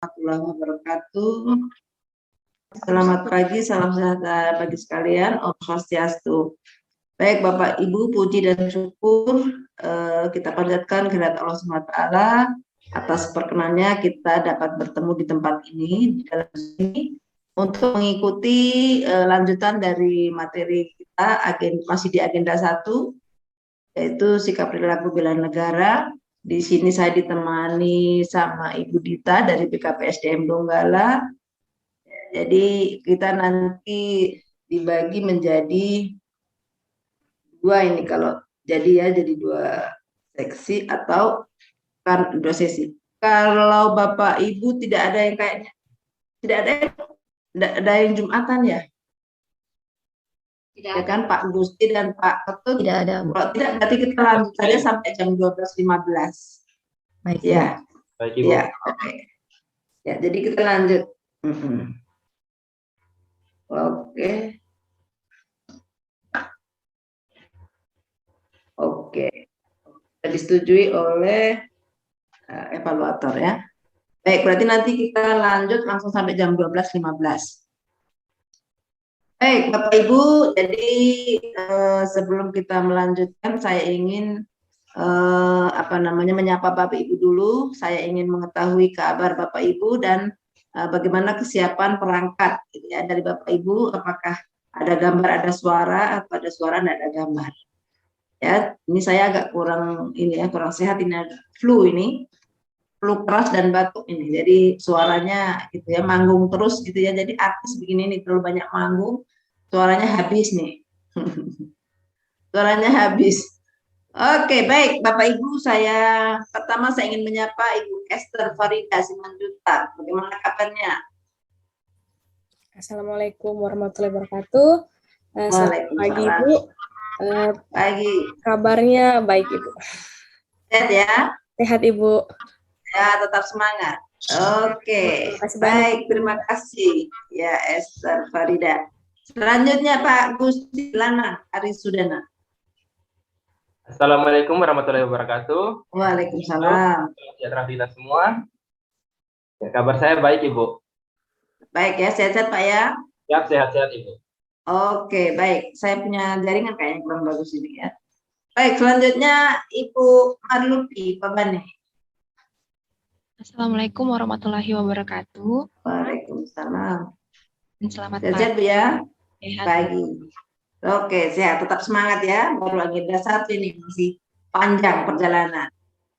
warahmatullahi wabarakatuh. Selamat pagi, salam sejahtera bagi sekalian. Om Swastiastu. Baik Bapak Ibu, puji dan syukur kita panjatkan kehadirat Allah SWT atas perkenannya kita dapat bertemu di tempat ini, di dalam sini, untuk mengikuti lanjutan dari materi kita masih di agenda 1, yaitu sikap perilaku bela negara. Di sini saya ditemani sama Ibu Dita dari BKPSDM Donggala. Jadi kita nanti dibagi menjadi 2 ini kalau jadi ya, jadi 2 seksi atau kan 2 sesi. Kalau Bapak Ibu tidak ada yang kayaknya tidak ada yang Jumatan ya? Tidak ya kan Pak Gusti dan Pak Ketut? Tidak ada. Kalau tidak berarti kita lanjut saja sampai jam 12.15. Baik ya. Baik Ibu. Ya, oke. Ya, jadi kita lanjut. Oke. Oke. Disetujui oleh evaluator ya. Baik, berarti nanti kita lanjut langsung sampai jam 12.15. Baik, Bapak Ibu, jadi sebelum kita melanjutkan saya ingin menyapa Bapak Ibu dulu. Saya ingin mengetahui kabar Bapak Ibu dan bagaimana kesiapan perangkat gitu ya, dari Bapak Ibu, apakah ada gambar, ada suara, atau ada suara, tidak ada gambar. Ya, ini saya agak kurang sehat, ini ada flu keras dan batuk ini, jadi suaranya gitu ya, manggung terus gitu ya, jadi artis begini nih terlalu banyak manggung, suaranya habis nih. Suaranya habis. Oke, baik Bapak Ibu, pertama saya ingin menyapa Ibu Esther Farida Simanjuntak. Bagaimana kabarnya? Assalamualaikum warahmatullahi wabarakatuh. Selamat pagi Ibu. Pagi. Kabarnya baik Ibu. Sehat ya? Sehat Ibu. Ya, tetap semangat. Oke, baik, terima kasih ya Esther Farida. Selanjutnya Pak Gusti Lana Arisudana. Assalamualaikum warahmatullahi wabarakatuh. Waalaikumsalam. Sejahtera kita semua. Ya, kabar saya baik Ibu. Baik ya, sehat-sehat Pak ya? Siap, sehat-sehat Ibu. Oke, baik. Saya punya jaringan kayaknya kurang bagus ini ya. Baik, selanjutnya Ibu Marlupi, Pak Bani. Assalamualaikum warahmatullahi wabarakatuh. Waalaikumsalam. Selamat Sehat-sehat Bu pagi. ya? Sehat. Pagi. Oke, sehat. Tetap semangat ya. Baru agenda 1 ini masih panjang perjalanan.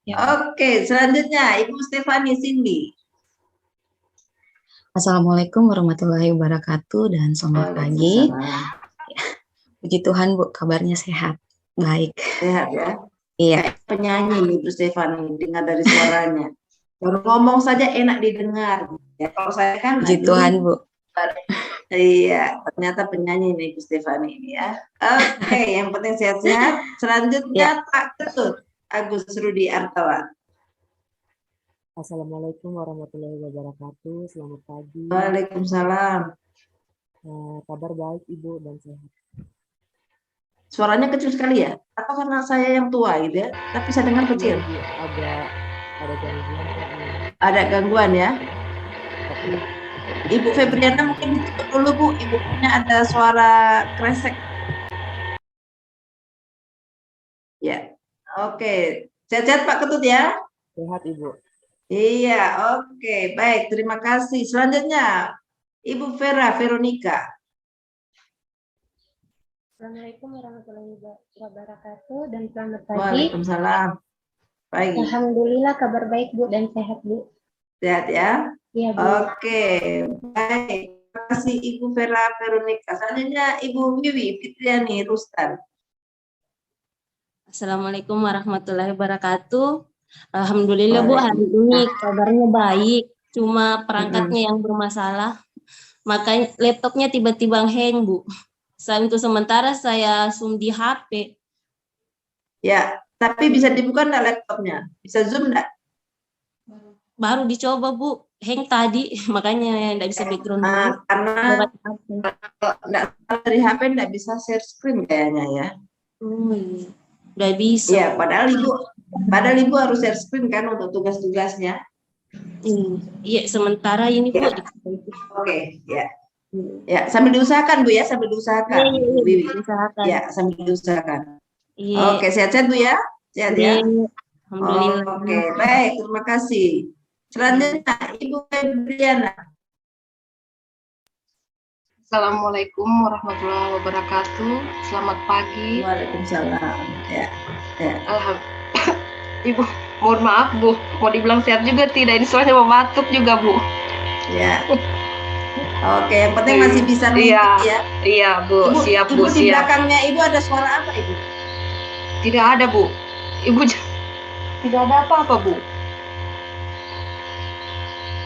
Ya. Oke, selanjutnya Ibu Stefani Cindy. Assalamualaikum warahmatullahi wabarakatuh dan selamat pagi. Puji Tuhan Bu, kabarnya sehat. Baik. Sehat ya? Iya. Kayak penyanyi nih Bu Stefani, dengar dari suaranya. Baru ngomong saja enak didengar. Ya, kalau saya kan Puji Tuhan Bu. Iya, ternyata penyanyi nih Bu Stefani ini ya. Oke, yang penting sehat-sehat. Selanjutnya ya. Pak Ketut Agus Rudi Artawan. Assalamualaikum warahmatullahi wabarakatuh. Selamat pagi. Waalaikumsalam. Kabar baik Ibu dan sehat. Suaranya kecil sekali ya? Atau karena saya yang tua gitu ya? Tapi saya dengar kecil. Ada gangguan. Ada gangguan ya? Ibu Febriana mungkin ditutup dulu Bu. Ibu punya ada suara kresek. Ya, oke. Sehat-sehat Pak Ketut ya? Sehat Ibu. Iya, oke, baik, terima kasih. Selanjutnya, Ibu Vera Veronica. Assalamualaikum warahmatullahi wabarakatuh dan selamat pagi. Waalaikumsalam. Pagi. Alhamdulillah kabar baik Bu dan sehat Bu. Sehat ya? Iya Bu. Oke, baik. Terima kasih Ibu Vera Veronica. Selanjutnya Ibu Wiwi Fitriani Rustan. Assalamualaikum warahmatullahi wabarakatuh. Alhamdulillah Bu, hari ini kabarnya baik, cuma perangkatnya yang bermasalah, makanya laptopnya tiba-tiba hang Bu. Untuk sementara saya zoom di HP. Ya, tapi bisa dibuka enggak laptopnya? Bisa zoom enggak? Baru dicoba Bu, hang tadi, makanya enggak bisa background dulu. Karena enggak dari HP enggak bisa share screen kayaknya ya. Iya. Enggak bisa. Iya, padahal Ibu harus share screen kan untuk tugas-tugasnya. Iya, sementara ini Bu. Ya. Oke, ya. Ya, sambil diusahakan Bu ya, sambil diusahakan. Iya, Bu Wiwi. usahakan. Ya, sambil diusahakan. Iya. Oke, sehat-sehat Bu ya. Sehat ya. Iya. Alhamdulillah. Oke, baik, terima kasih. Selanjutnya Ibu Febriana. Assalamualaikum warahmatullahi wabarakatuh. Selamat pagi. Waalaikumsalam. Ya. Alhamdulillah. Ibu, mohon maaf Bu, mau dibilang sehat juga tidak. Ini soalnya mau batuk juga Bu. Ya. Oke, yang penting masih bisa Iya. mengikuti ya. Iya Bu, Ibu, siap Ibu Bu, di siap. belakangnya Ibu ada suara apa Ibu? Tidak ada Bu. Ibu tidak ada apa-apa Bu.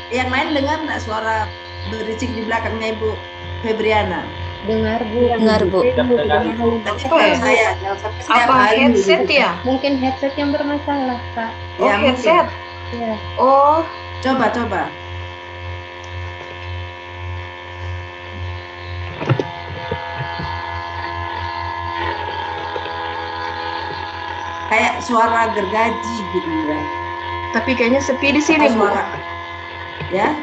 Yang lain dengar nggak suara berisik di belakangnya Ibu Febriana? Dengar Bu. Dengar Bu. Tapi bukan saya, jangan sampai saya Apa halu headset gitu. ya? Mungkin headset yang bermasalah, Kak. Oh, Ya, mungkin. headset. Ya. Oh, Coba. Kayak suara gergaji gitu ya. tapi kayaknya sepi di sini Bu. Suara. Ya.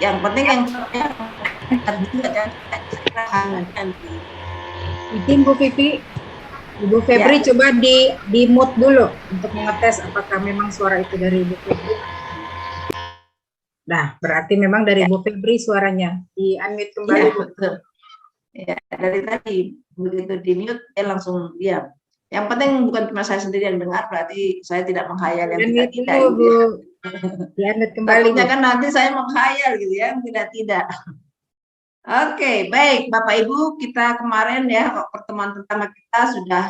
Yang penting yang juga kan. Izin Bu Vivi, Ibu Febri coba di mute dulu untuk mengetes apakah memang suara itu dari Ibu Febri. Nah, berarti memang dari Bu Febri suaranya. Di unmute kembali. Iya, Bu. betul. Ya, dari tadi begitu di mute dia langsung diam. Yang penting bukan cuma saya sendiri yang dengar, berarti saya tidak menghayal yang Unmute tidak-tidak. dulu, gitu Bu. ya. Di unmute kembali, Bu. Takutnya kan nanti saya menghayal gitu ya, tidak. Oke, baik Bapak Ibu, kita kemarin ya pertemuan pertama kita sudah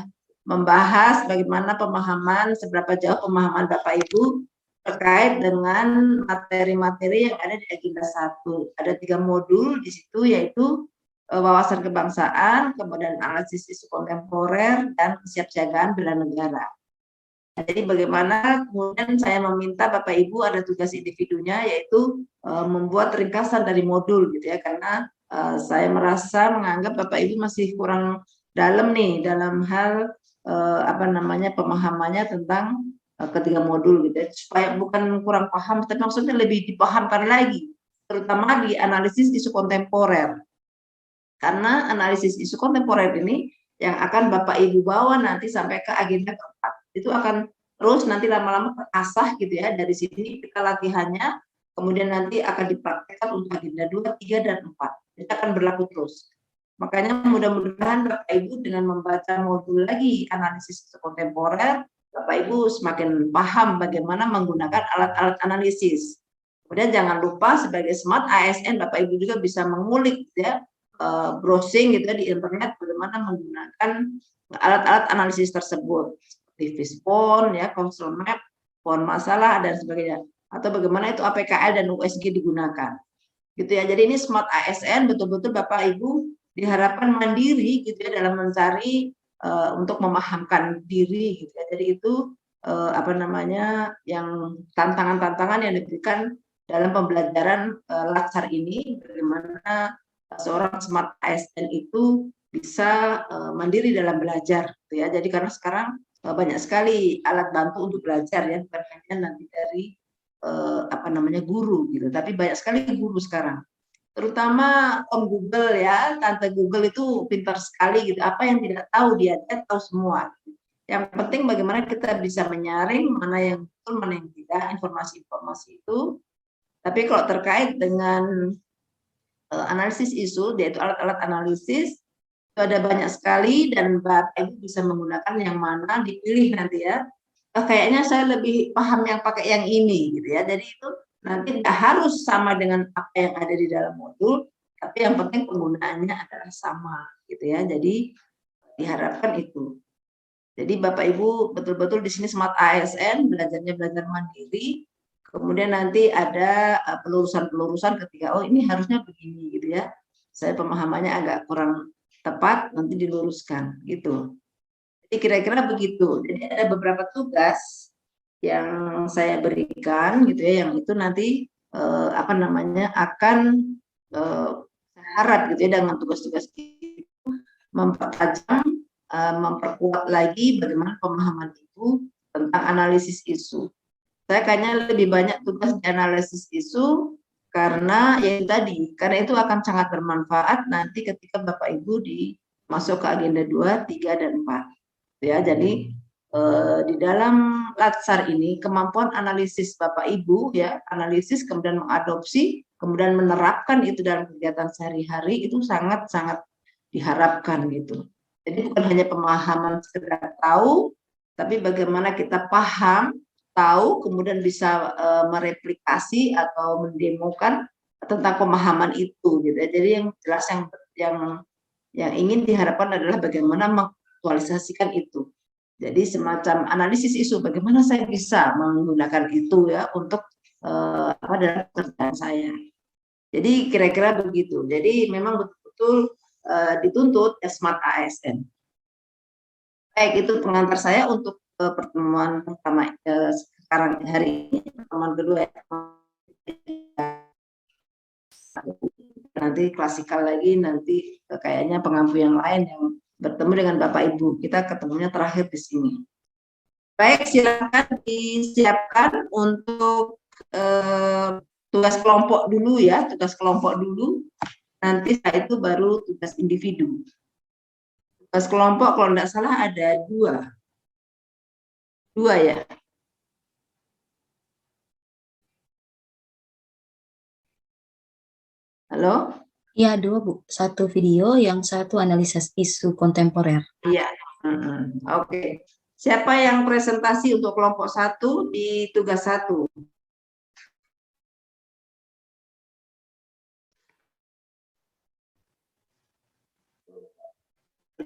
membahas bagaimana pemahaman, seberapa jauh pemahaman Bapak Ibu terkait dengan materi-materi yang ada di agenda 1. Ada 3 modul di situ, yaitu wawasan kebangsaan, kemudian analisis isu kontemporer, dan kesiapsiagaan bela negara. Nah, jadi bagaimana kemudian saya meminta Bapak Ibu ada tugas individunya, yaitu membuat ringkasan dari modul gitu ya, karena saya merasa menganggap Bapak Ibu masih kurang dalam nih dalam hal pemahamannya tentang ketiga modul gitu ya, supaya bukan kurang paham, tapi maksudnya lebih dipahamkan lagi, terutama di analisis isu kontemporer. Karena analisis isu kontemporer ini yang akan Bapak Ibu bawa nanti sampai ke agenda keempat. Itu akan terus nanti lama-lama terasah gitu ya, dari sini kita latihannya, kemudian nanti akan dipraktekkan untuk agenda 2, 3, dan 4. Itu akan berlaku terus. Makanya mudah-mudahan Bapak Ibu dengan membaca modul lagi analisis isu kontemporer, Bapak Ibu semakin paham bagaimana menggunakan alat-alat analisis. Kemudian jangan lupa sebagai Smart ASN, Bapak Ibu juga bisa mengulik ya, browsing gitu ya, di internet bagaimana menggunakan alat-alat analisis tersebut seperti Fishbone ya, Console Map, pohon masalah dan sebagainya, atau bagaimana itu APKL dan USG digunakan gitu ya. Jadi ini Smart ASN betul-betul Bapak Ibu diharapkan mandiri gitu ya dalam mencari untuk memahamkan diri gitu ya. Jadi itu yang tantangan-tantangan yang diberikan dalam pembelajaran latsar ini, bagaimana seorang Smart ASN itu bisa mandiri dalam belajar gitu ya. Jadi karena sekarang banyak sekali alat bantu untuk belajar ya, bukan hanya nanti dari guru gitu, tapi banyak sekali guru sekarang, terutama Om Google ya, Tante Google itu pintar sekali gitu, apa yang tidak tahu dia tahu semua. Yang penting bagaimana kita bisa menyaring mana yang betul, mana yang tidak, informasi-informasi itu. Tapi kalau terkait dengan analisis isu, yaitu alat-alat analisis, itu ada banyak sekali dan Bapak Ibu bisa menggunakan yang mana, dipilih nanti ya. Kayaknya saya lebih paham yang pakai yang ini gitu ya. Jadi itu nanti tidak harus sama dengan apa yang ada di dalam modul, tapi yang penting penggunaannya adalah sama gitu ya. Jadi diharapkan itu. Jadi Bapak Ibu betul-betul di sini Smart ASN, belajarnya belajar mandiri. Kemudian nanti ada pelurusan-pelurusan ketika ini harusnya begini gitu ya. Saya pemahamannya agak kurang tepat, nanti diluruskan gitu. Jadi kira-kira begitu. Jadi ada beberapa tugas yang saya berikan gitu ya, yang itu nanti akan harap gitu ya, dengan tugas-tugas itu mempertajam, memperkuat lagi bagaimana pemahaman itu tentang analisis isu. Saya kayaknya lebih banyak tugas di analisis isu karena ya itu tadi, karena itu akan sangat bermanfaat nanti ketika Bapak Ibu masuk ke agenda 2, 3, dan 4. Ya, jadi di dalam Latsar ini kemampuan analisis Bapak Ibu ya, analisis kemudian mengadopsi, kemudian menerapkan itu dalam kegiatan sehari-hari itu sangat-sangat diharapkan gitu. Jadi bukan hanya pemahaman sekedar tahu, tapi bagaimana kita paham, tahu, kemudian bisa mereplikasi atau mendemokan tentang pemahaman itu gitu. Jadi yang jelas yang ingin diharapkan adalah bagaimana mengaktualisasikan itu. Jadi semacam analisis isu, bagaimana saya bisa menggunakan itu ya untuk dalam pekerjaan saya. Jadi kira-kira begitu. Jadi memang betul-betul dituntut smart ASN. Baik, itu pengantar saya untuk pertemuan pertama sekarang hari ini, pertemuan kedua. Nanti klasikal lagi, nanti kayaknya pengampu yang lain yang bertemu dengan Bapak Ibu. Kita ketemunya terakhir di sini. Baik, silakan disiapkan untuk tugas kelompok dulu ya, tugas kelompok dulu. Nanti setelah itu baru tugas individu. Tugas kelompok kalau tidak salah ada dua ya. Halo? Ya, 2 Bu. 1 video, yang 1 analisis isu kontemporer. Iya. Oke. Siapa yang presentasi untuk kelompok 1 di tugas 1?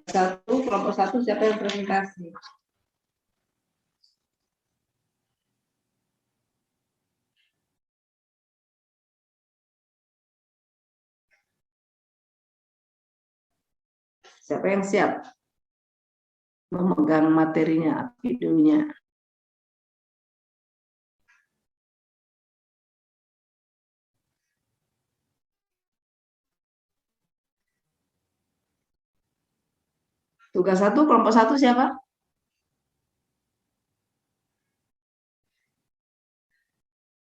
Kelompok 1 siapa yang presentasi? Siapa yang siap memegang materinya, videonya? Tugas 1, kelompok 1 siapa?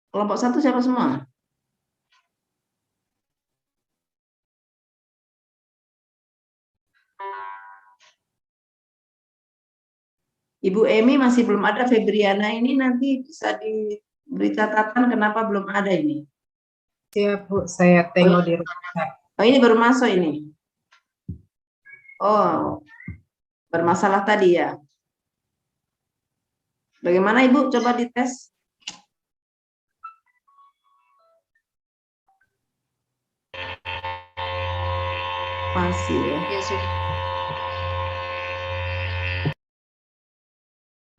Kelompok 1 siapa semua? Ibu Emi masih belum ada, Febriana ini nanti bisa diberi catatan kenapa belum ada ini. Siap Bu, saya tengok di rumah. Oh, ini baru masuk ini. Oh, bermasalah tadi ya. Bagaimana Ibu? Coba dites. Masih ya.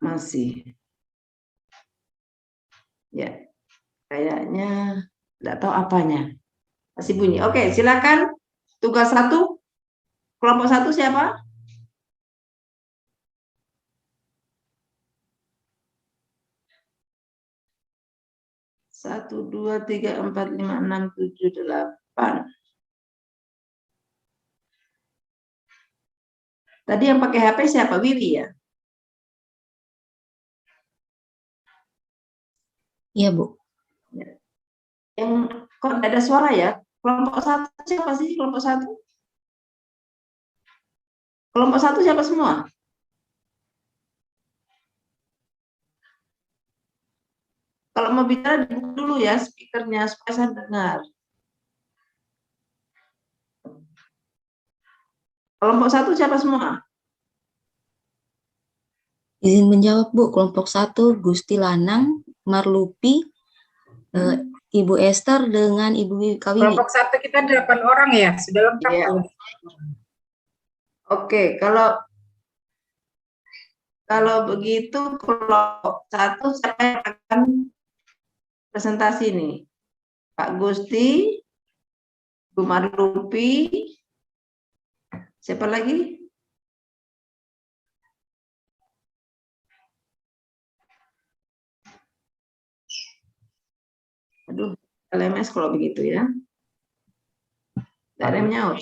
Masih. Ya, kayaknya tidak tahu apanya. Masih bunyi. Oke, silakan. Tugas 1. Kelompok 1 siapa? Satu, 2, 3, 4, 5, 6, 7, 8. Tadi yang pakai HP siapa? Wiwi ya? Iya, Bu. Yang kok tidak ada suara ya? Kelompok 1 siapa sih? Kelompok 1? Kelompok 1 siapa semua? Kalau mau bicara dibuka dulu ya speakernya supaya saya dengar. Kelompok 1 siapa semua? Izin menjawab Bu, kelompok 1 Gusti Lanang, Marlupi, Ibu Esther dengan Ibu Kawiwi. Kelompok 1 kita 8 orang ya, sudah lengkap. Iya. Oke, kalau begitu kelompok 1 siapa yang akan presentasi nih? Pak Gusti, Bu Marlupi, siapa lagi? Aduh, LMS kalau begitu ya. Tidak ada yang nyaut.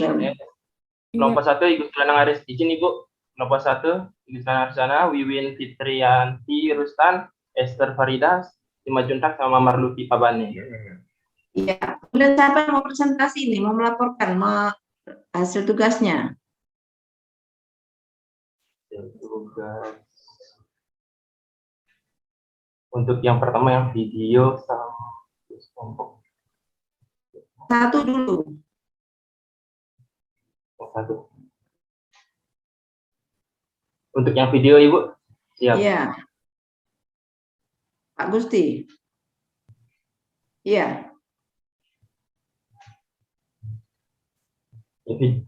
Kelompok 1 Ibu Lanang Aris, izin Ibu. Kelompok 1 Ibu Lanang Arisana, Wiwin Fitrianti Rustan, Esther Faridas, Juntak sama Marluki Pabani. Iya. Kemudian siapa yang mau presentasi ini, mau melaporkan hasil tugasnya? Tugas. Untuk yang pertama yang video sama kelompok. Satu dulu. Satu. Untuk yang video Ibu, siap. Iya. Pak Gusti. Iya.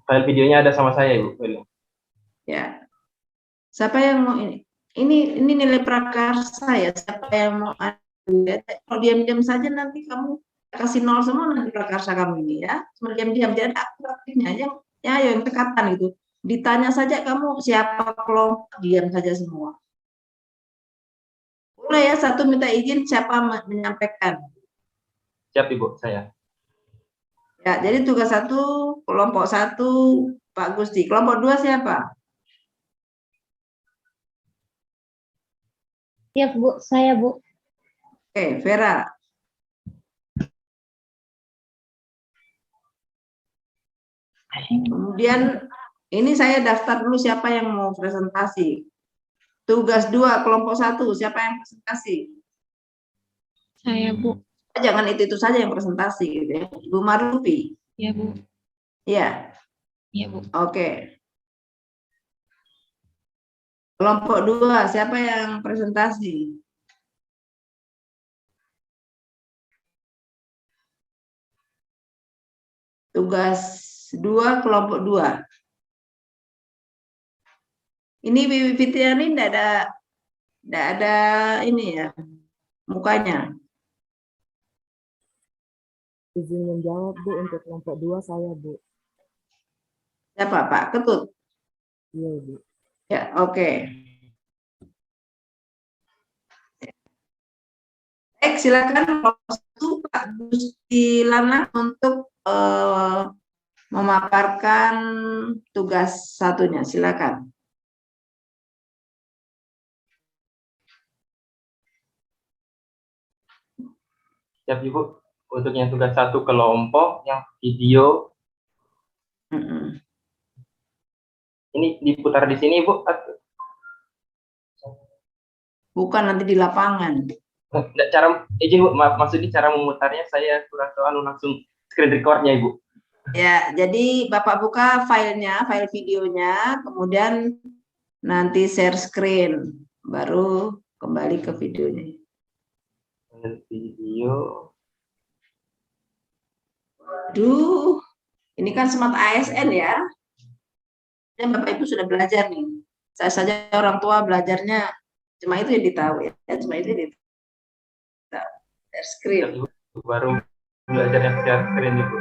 File videonya ada sama saya Ibu. Ya. Siapa yang mau ini? Ini nilai prakarsa ya. Siapa yang mau? Kalau diam-diam saja nanti kamu kasih 0 semua nanti prakarsa kamu ini ya. Cuma diam-diam, jadi aku aktifnya yang dekatan gitu. Ditanya saja kamu siapa kelompok, diam saja semua. Boleh ya, satu minta izin siapa menyampaikan. Siap Ibu, saya. Ya, jadi tugas 1, kelompok 1 Pak Gusti. Kelompok 2 siapa? Siap, Bu. Saya, Bu. Oke, Vera. Kemudian ini saya daftar dulu siapa yang mau presentasi. Tugas 2, kelompok 1, siapa yang presentasi? Saya, Bu. Jangan itu saja yang presentasi gitu ya. Ibu Marlupi. Ya, Bu. Iya. Iya, Bu. Oke. Kelompok 2, siapa yang presentasi? Tugas 2, kelompok 2. Ini Bibi Fitriani enggak ada ini ya, mukanya. Izin menjawab Bu, untuk kelompok 2 saya Bu. Siapa Pak Ketut? Iya Bu. Ya, oke. Baik, silakan kelompok 1 Pak Gusti Lana untuk memaparkan tugas satunya. Silakan. Siap Ibu. Untuk yang tugas 1 kelompok, yang video. Ini diputar di sini Ibu? Bukan, nanti di lapangan. Nggak, cara izin Bu, maksudnya cara memutarnya saya kurang tahu langsung screen recordnya Ibu. Ya, jadi Bapak buka filenya, file videonya, kemudian nanti share screen, baru kembali ke videonya. Video. Aduh, ini kan smart ASN ya. Dan Bapak Ibu sudah belajar nih. Saya saja orang tua belajarnya cuma itu yang ditahu ya, cuma itu yang ditahu. Share screen. Baru belajar yang share screen Ibu.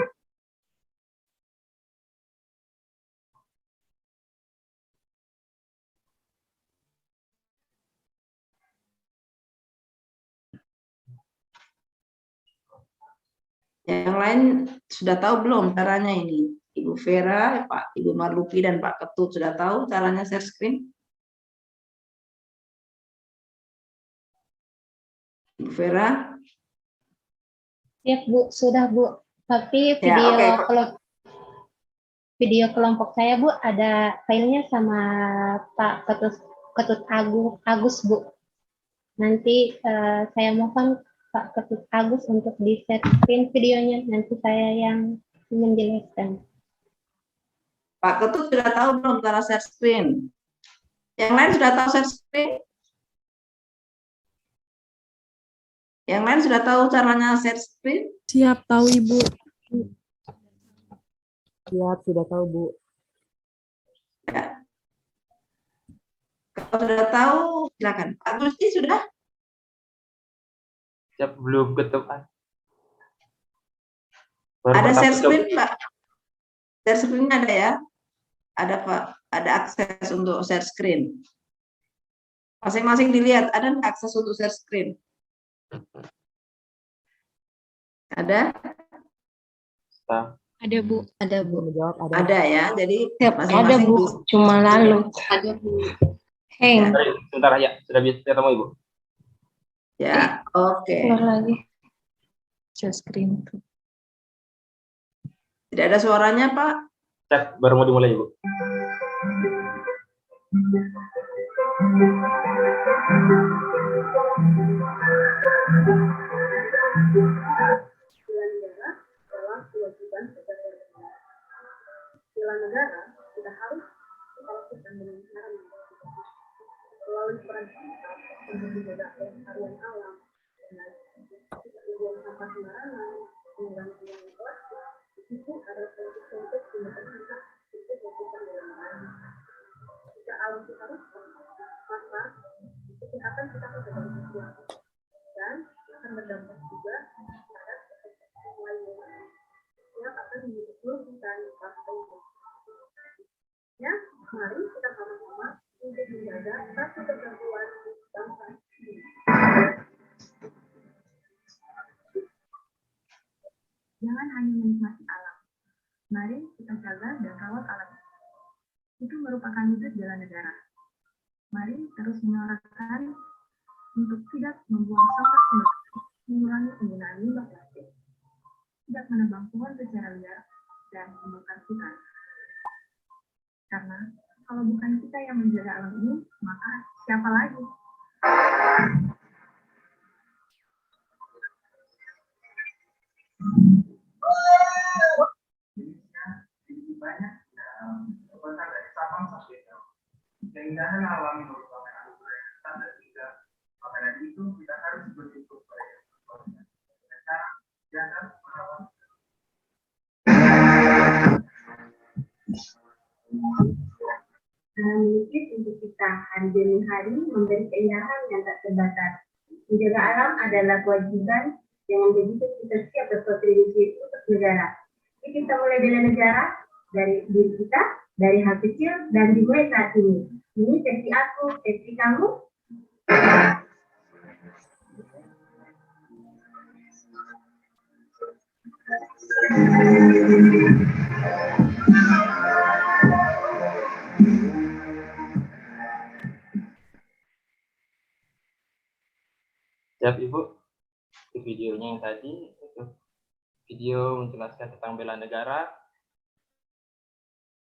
Yang lain sudah tahu belum caranya ini? Ibu Vera, Ibu Marlupi, dan Pak Ketut sudah tahu caranya share screen? Ibu Vera? Siap, Bu. Sudah, Bu. Tapi Ya, video kelompok saya, Bu, ada filenya sama Pak Ketut Agus, Bu. Nanti saya mohon Pak Ketut Agus untuk di-share screen videonya. Nanti saya yang menjelaskan. Pak Ketut sudah tahu belum cara share screen? Yang lain sudah tahu share screen? Yang lain sudah tahu caranya share screen? Siap, tahu Ibu. Siap, sudah tahu Bu. Ya. Kalau sudah tahu, silakan. Pak Gusti sudah? Siap, belum ketemu. Ada share screen, Pak? Share screen ada ya? Ada Pak, ada akses untuk share screen. Masing-masing dilihat, ada nggak akses untuk share screen? Ada? Ada Bu. Ada Bu. Menjawab ada. Ada ya, jadi Ada Bu, cuma lalu. Ada, Bu. Heng. Sebentar ya, sudah bisa ketemu Ibu. Ya, oke. Keluar lagi. Share screen. Tidak ada suaranya, Pak? Chat baru mau dimulai, Ibu. Bela negara kita harus lakukan dengan cara melalui peran kita untuk menjaga kelestarian alam, tidak membuang sampah sembarangan, mengurangi penggunaan plastik. Itu adalah bentuk tindakan kita untuk melakukan bela negara. Jika alam kita rusak, maka kesehatan kita akan berdampak dan akan berdampak juga terhadap ekosistem lainnya yang akan mengikuti hutan pasca itu. Ya, mari kita sama-sama untuk menjaga satu kesatuan bangsa ini. Jangan hanya menikmati alam. Mari kita jaga dan rawat alam. Itu merupakan wujud bela negara. Mari terus menyuarakan untuk tidak membuang sampah sembarangan, mengurangi penggunaan limbah plastik, tidak menebang pohon secara liar, dan membakar hutan. Karena kalau bukan kita yang menjaga alam ini, maka siapa lagi? Banyak kebetulan dari Sabang sampai keindahan alam merupakan anugerah yang besar dan juga maka dari itu kita harus bersyukur pada dengan cara jaga merawat. Sangat mungkin untuk kita hari demi hari memberi keindahan yang tak terbatas. Menjaga alam adalah kewajiban yang begitu kita siap berkontribusi untuk negara. Jadi kita mulai bela negara dari diri kita, dari hal kecil, dan dimulai saat ini. Ini versi aku, versi kamu. Siap, Ibu. Itu videonya yang tadi, itu video menjelaskan tentang bela negara.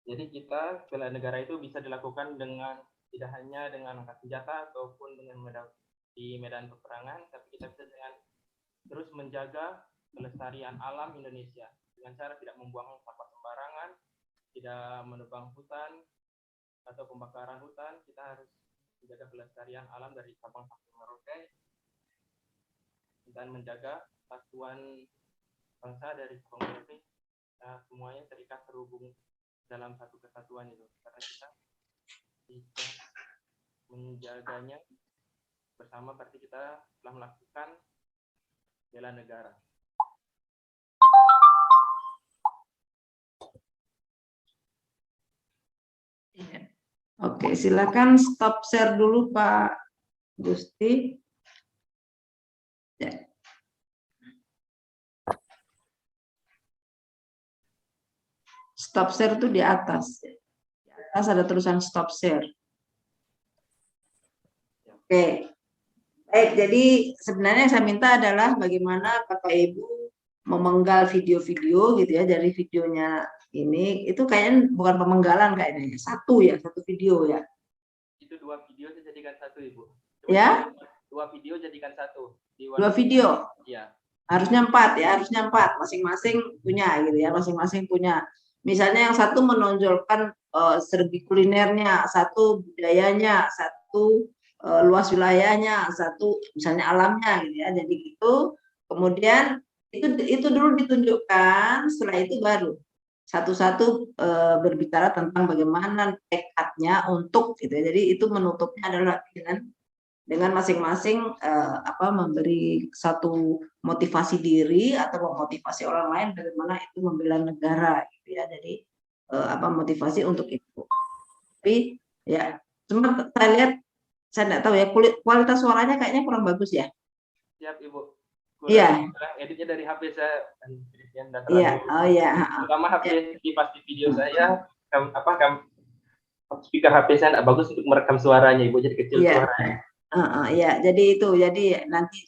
Jadi kita bela negara itu bisa dilakukan dengan tidak hanya dengan angkat senjata ataupun dengan di medan peperangan, tapi kita bisa dengan terus menjaga kelestarian alam Indonesia dengan cara tidak membuang sampah sembarangan, tidak menebang hutan atau pembakaran hutan. Kita harus menjaga kelestarian alam dari Sabang sampai Merauke dan menjaga persatuan bangsa dari Sabang Merauke. Nah, semuanya terikat terhubung dalam satu kesatuan itu, karena kita bisa menjaganya bersama berarti kita telah melakukan bela negara. Oke, silakan stop share dulu Pak Gusti. Ya. Stop share itu di atas. Di atas ada tulisan stop share. Oke. Baik, jadi sebenarnya yang saya minta adalah bagaimana Bapak Ibu memenggal video-video gitu ya, dari videonya ini, itu kayaknya bukan pemenggalan kayaknya, satu video ya. Itu 2 video dijadikan 1, Ibu. Ya? 2 video jadikan 1. 2 video? Iya. Harusnya 4 ya, harusnya 4. Masing-masing punya gitu ya, masing-masing punya. Misalnya yang satu menonjolkan segi kulinernya, satu budayanya, satu luas wilayahnya, satu misalnya alamnya gitu ya. Jadi itu kemudian itu dulu ditunjukkan, setelah itu baru satu-satu berbicara tentang bagaimana tekadnya untuk gitu ya. Jadi itu menutupnya adalah dengan masing-masing memberi satu motivasi diri atau memotivasi orang lain bagaimana itu membela negara gitu ya. Jadi motivasi untuk itu. Tapi ya cuma saya lihat, saya tidak tahu ya, kualitas suaranya kayaknya kurang bagus ya. Siap, Ibu. Iya. Editnya dari HP saya dan editnya data. Iya, oh iya. Pertama HP kipas di video saya, speaker HP saya tidak bagus untuk merekam suaranya, Ibu, jadi kecil suaranya. Ya, jadi itu, jadi nanti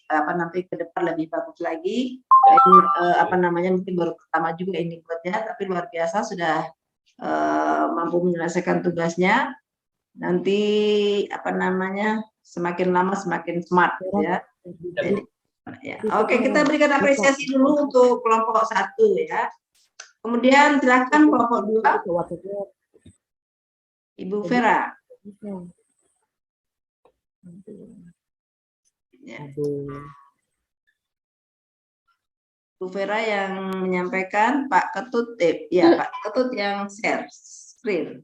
ke depan lebih bagus lagi. Mungkin baru pertama juga ini buatnya, tapi luar biasa sudah mampu menyelesaikan tugasnya. Nanti semakin lama semakin smart ya. Jadi, ya. Oke, kita berikan apresiasi dulu untuk kelompok 1 ya. Kemudian silakan kelompok 2. Ibu Vera. Ya. Bu Vera yang menyampaikan, Pak Ketut, Pak Ketut yang share screen.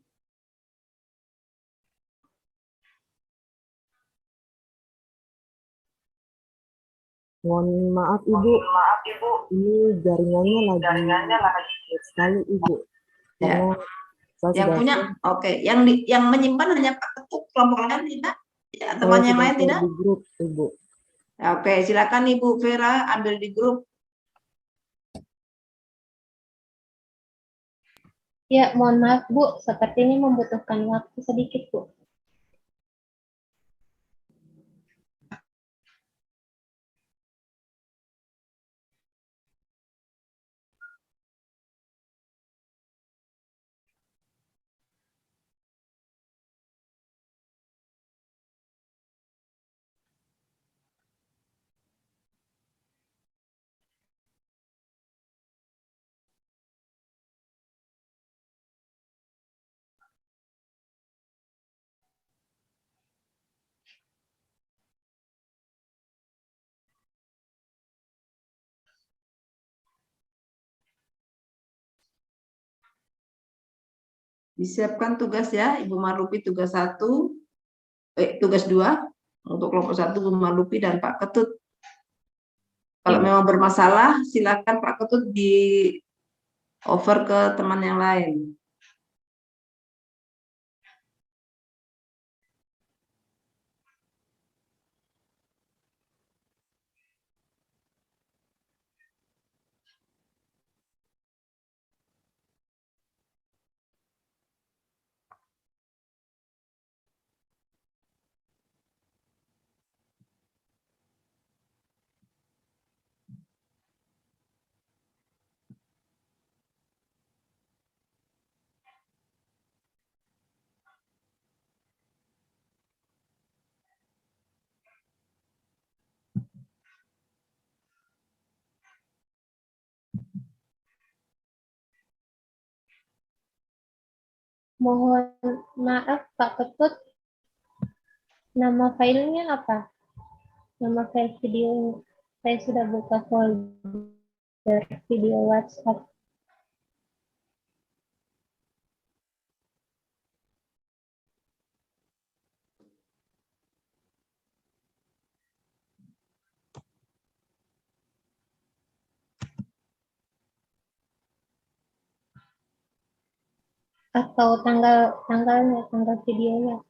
Mohon maaf Ibu. Ini jaringannya lagi sekali Ibu. Ya. Yang punya, oke. Yang menyimpan hanya Pak Ketut, kelompok lain tidak? Ya, teman yang lain tidak? Di grup Ibu. Oke, silakan Ibu Vera ambil di grup. Ya, mohon maaf Bu, sepertinya membutuhkan waktu sedikit Bu. Disiapkan tugas ya, Ibu Marlupi tugas 1, tugas 2 untuk kelompok 1 Bu Marlupi dan Pak Ketut. Kalau memang bermasalah, silakan Pak Ketut di over ke teman yang lain. Mohon maaf Pak Ketut, nama filenya apa? Nama file video, saya sudah buka folder video WhatsApp. Atau tanggalnya, tanggal videonya.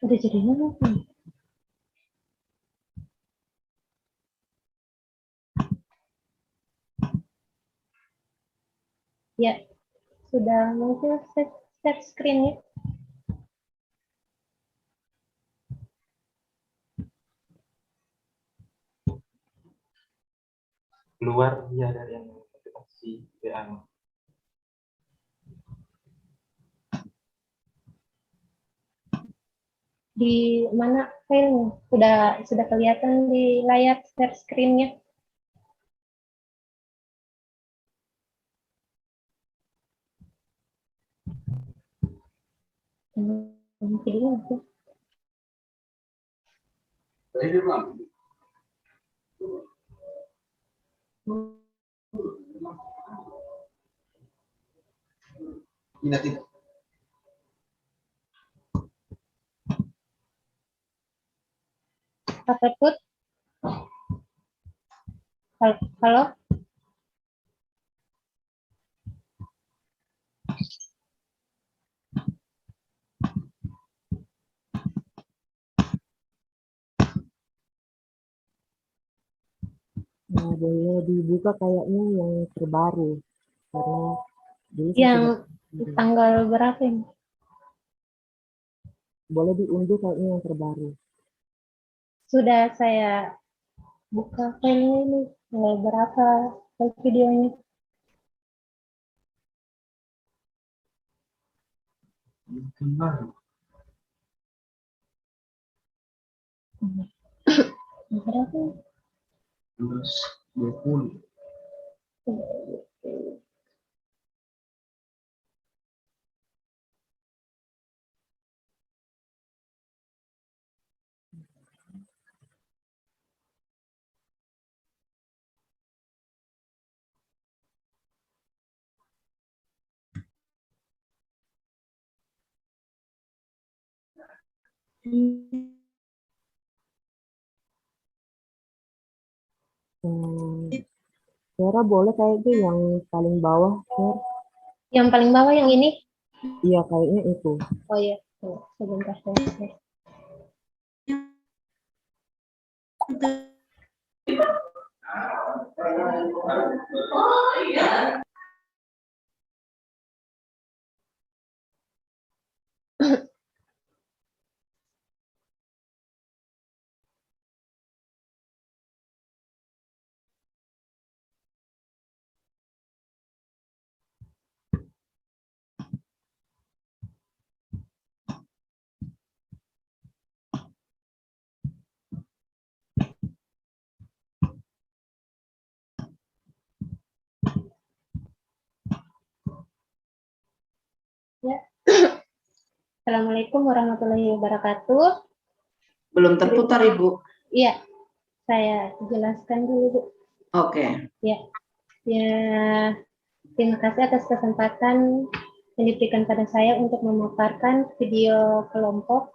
Udah jadi mana? Ya, sudah muncul share screen-nya. Keluar dia dari yang aplikasi WA. Di mana filenya? Sudah kelihatan di layar share screen-nya. Video. Pak Ketut? Halo? Nah, boleh dibuka kayaknya yang terbaru karena dulu saya Yang sudah tanggal berapa ini? boleh diunduh kayaknya yang terbaru. Sudah saya buka filenya ini. Tanggal berapa videonya? Berapa? 20. Vera boleh kayaknya yang paling bawah, Ver. Yang paling bawah yang ini? Iya, kayaknya itu. Oh iya, tuh, sebentar saya. Ya. Assalamualaikum warahmatullahi wabarakatuh. Belum terputar, Ibu. Iya, saya jelaskan dulu, Bu. Oke. Ya, terima kasih atas kesempatan yang diberikan pada saya untuk memaparkan video kelompok.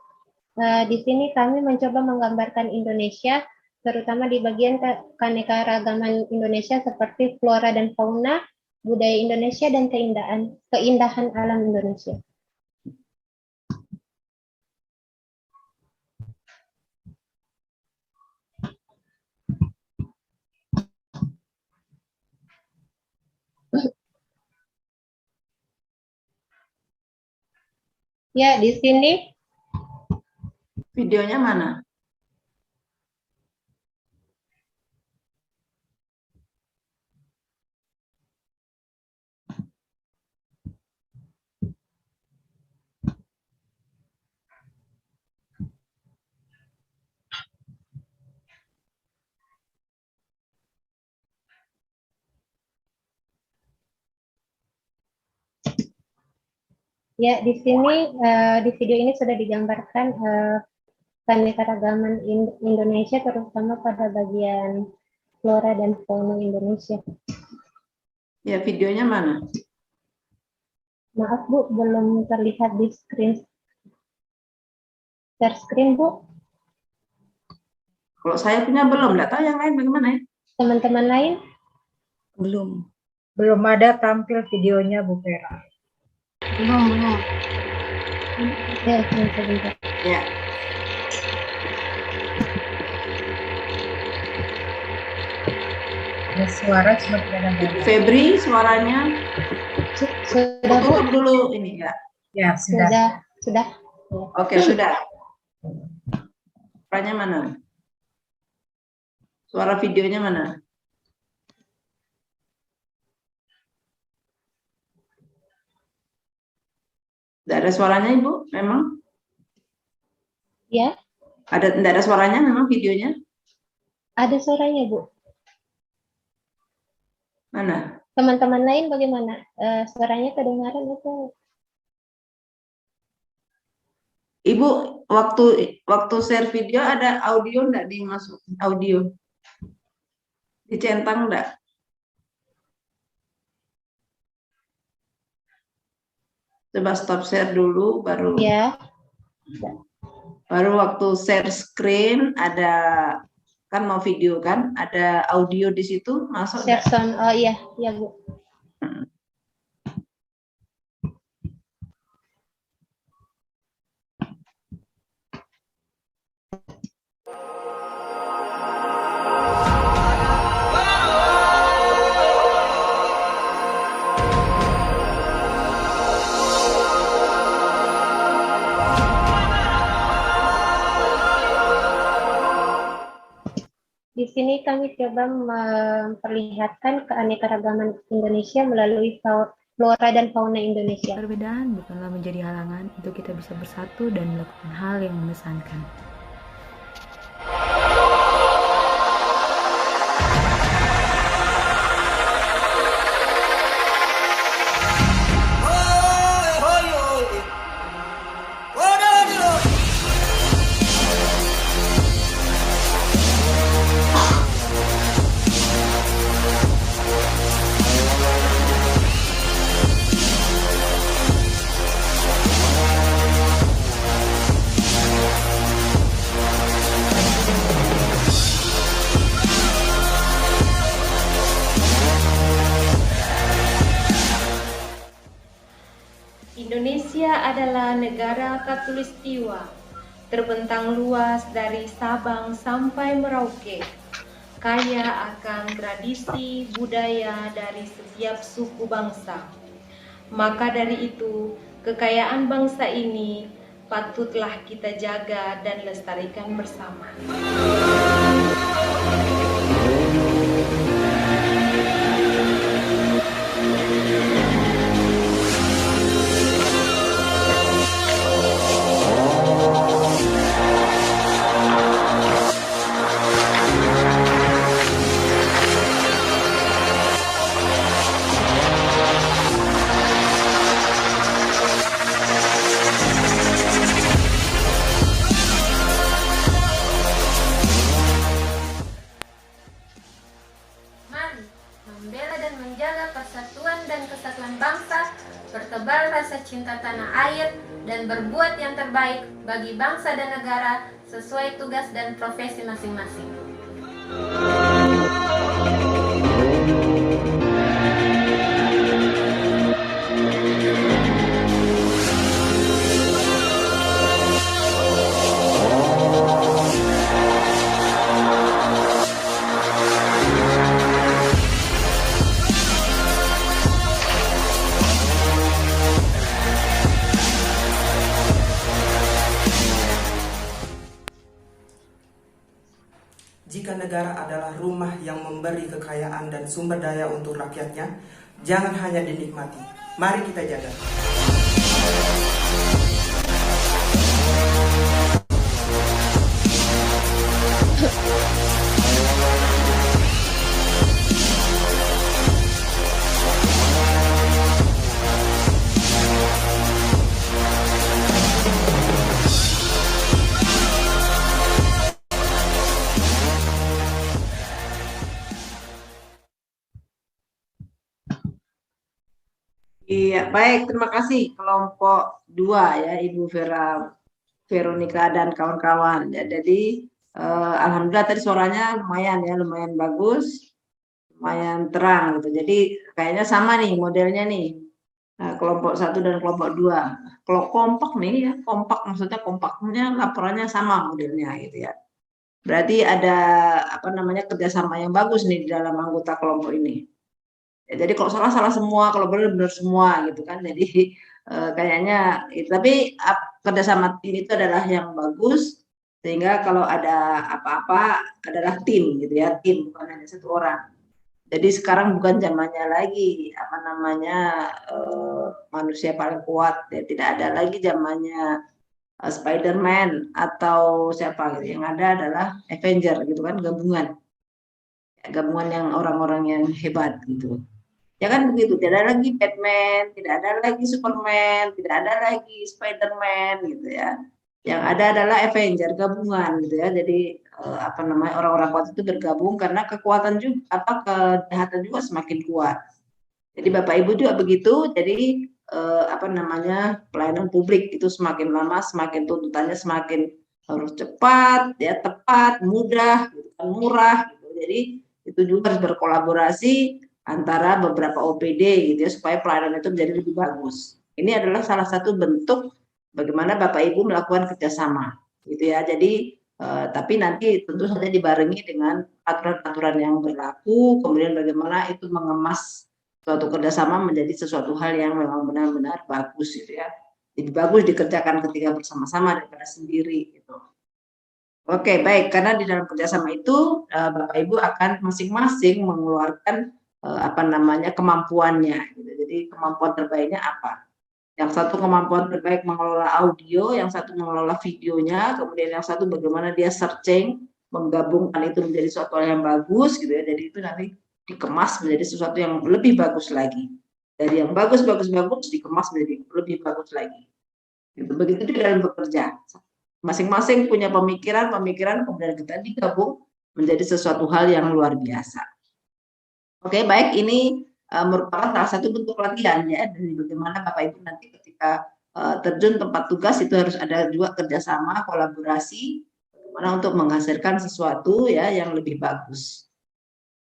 Di sini kami mencoba menggambarkan Indonesia, terutama di bagian keanekaragaman Indonesia seperti flora dan fauna, budaya Indonesia, dan keindahan alam Indonesia. Ya, di sini videonya mana? ya di sini di video ini sudah digambarkan keanekaragaman Indonesia terutama pada bagian flora dan fauna Indonesia. Ya, videonya mana? Maaf Bu, belum terlihat di screen. Share screen Bu. Kalau saya punya belum, nggak tahu yang lain bagaimana ya? Teman-teman lain? Belum. Belum ada tampil videonya Bu Vera. Belum. Ya, sebentar. Ya. Ada suara cuma tidak ada Ibu Febri suaranya. Sudah Bu. Tutup dulu ini ya. Ya, sudah. Sudah. Oke, sudah. Suaranya mana? Suara videonya mana? Tidak ada suaranya, Ibu? Memang? Ya. Tidak ada suaranya memang videonya? Ada suaranya, Bu. Mana? Teman-teman lain bagaimana? Suaranya kedengaran atau? Ibu, waktu share video ada audio enggak dimasuk? Audio. Dicentang enggak? Coba stop share dulu baru. Ya. Baru waktu share screen ada kan mau video kan, ada audio di situ masuk. Share sound. Oh iya, Bu. Di sini kami coba memperlihatkan keanekaragaman Indonesia melalui flora dan fauna Indonesia. Perbedaan bukanlah menjadi halangan untuk kita bisa bersatu dan melakukan hal yang mengesankan. Indonesia adalah negara khatulistiwa, terbentang luas dari Sabang sampai Merauke, kaya akan tradisi budaya dari setiap suku bangsa. Maka dari itu, kekayaan bangsa ini patutlah kita jaga dan lestarikan bersama. Membela dan menjaga persatuan dan kesatuan bangsa, bertebar rasa cinta tanah air, dan berbuat yang terbaik bagi bangsa dan negara sesuai tugas dan profesi masing-masing. Jika negara adalah rumah yang memberi kekayaan dan sumber daya untuk rakyatnya, jangan hanya dinikmati, mari kita jaga. Iya, baik. Terima kasih kelompok 2 ya, Ibu Veronica dan kawan-kawan. Ya, jadi alhamdulillah tadi suaranya lumayan ya, lumayan bagus, lumayan terang gitu. Jadi kayaknya sama nih modelnya nih. Kelompok 1 dan kelompok 2. Kalau kompak nih ya, kompak maksudnya kompaknya laporannya sama modelnya gitu ya. Berarti ada kerjasama yang bagus nih di dalam anggota kelompok ini. Ya, jadi kalau salah semua, kalau benar semua gitu kan. Jadi kayaknya tapi kerjasama tim itu adalah yang bagus, sehingga kalau ada apa-apa adalah tim gitu ya, tim bukan hanya satu orang. Jadi sekarang bukan zamannya lagi manusia paling kuat ya, tidak ada lagi zamannya Spider-Man atau siapa gitu. Yang ada adalah Avenger gitu kan, gabungan yang orang-orang yang hebat gitu. Ya kan begitu, tidak ada lagi Batman, tidak ada lagi Superman, tidak ada lagi Spider-Man gitu ya. Yang ada adalah Avenger, gabungan gitu ya. Jadi orang-orang kuat itu bergabung karena kekuatan juga kejahatan juga semakin kuat. Jadi Bapak Ibu juga begitu. Jadi pelayanan publik itu semakin lama semakin tuntutannya semakin harus cepat, ya tepat, mudah, gitu, murah gitu. Jadi itu juga harus berkolaborasi antara beberapa OPD gitu ya, supaya pelayanan itu menjadi lebih bagus. Ini adalah salah satu bentuk bagaimana Bapak Ibu melakukan kerjasama gitu ya. Jadi tapi nanti tentu saja dibarengi dengan aturan-aturan yang berlaku, kemudian bagaimana itu mengemas suatu kerjasama menjadi sesuatu hal yang memang benar-benar bagus gitu ya. Lebih bagus dikerjakan ketika bersama-sama daripada sendiri gitu. Oke, baik. Karena di dalam kerjasama itu Bapak Ibu akan masing-masing mengeluarkan kemampuannya. Gitu. Jadi kemampuan terbaiknya apa? Yang satu kemampuan terbaik mengelola audio, yang satu mengelola videonya, kemudian yang satu bagaimana dia searching, menggabungkan itu menjadi suatu hal yang bagus, gitu ya. Jadi itu nanti dikemas menjadi sesuatu yang lebih bagus lagi. Dari yang bagus dikemas menjadi lebih bagus lagi. Gitu. Begitu di dalam bekerja. Masing-masing punya pemikiran, kemudian kita digabung menjadi sesuatu hal yang luar biasa. Oke, baik, ini merupakan salah satu bentuk latihan ya, dari bagaimana Bapak Ibu nanti ketika terjun tempat tugas itu harus ada juga kerjasama, kolaborasi, bagaimana untuk menghasilkan sesuatu ya yang lebih bagus.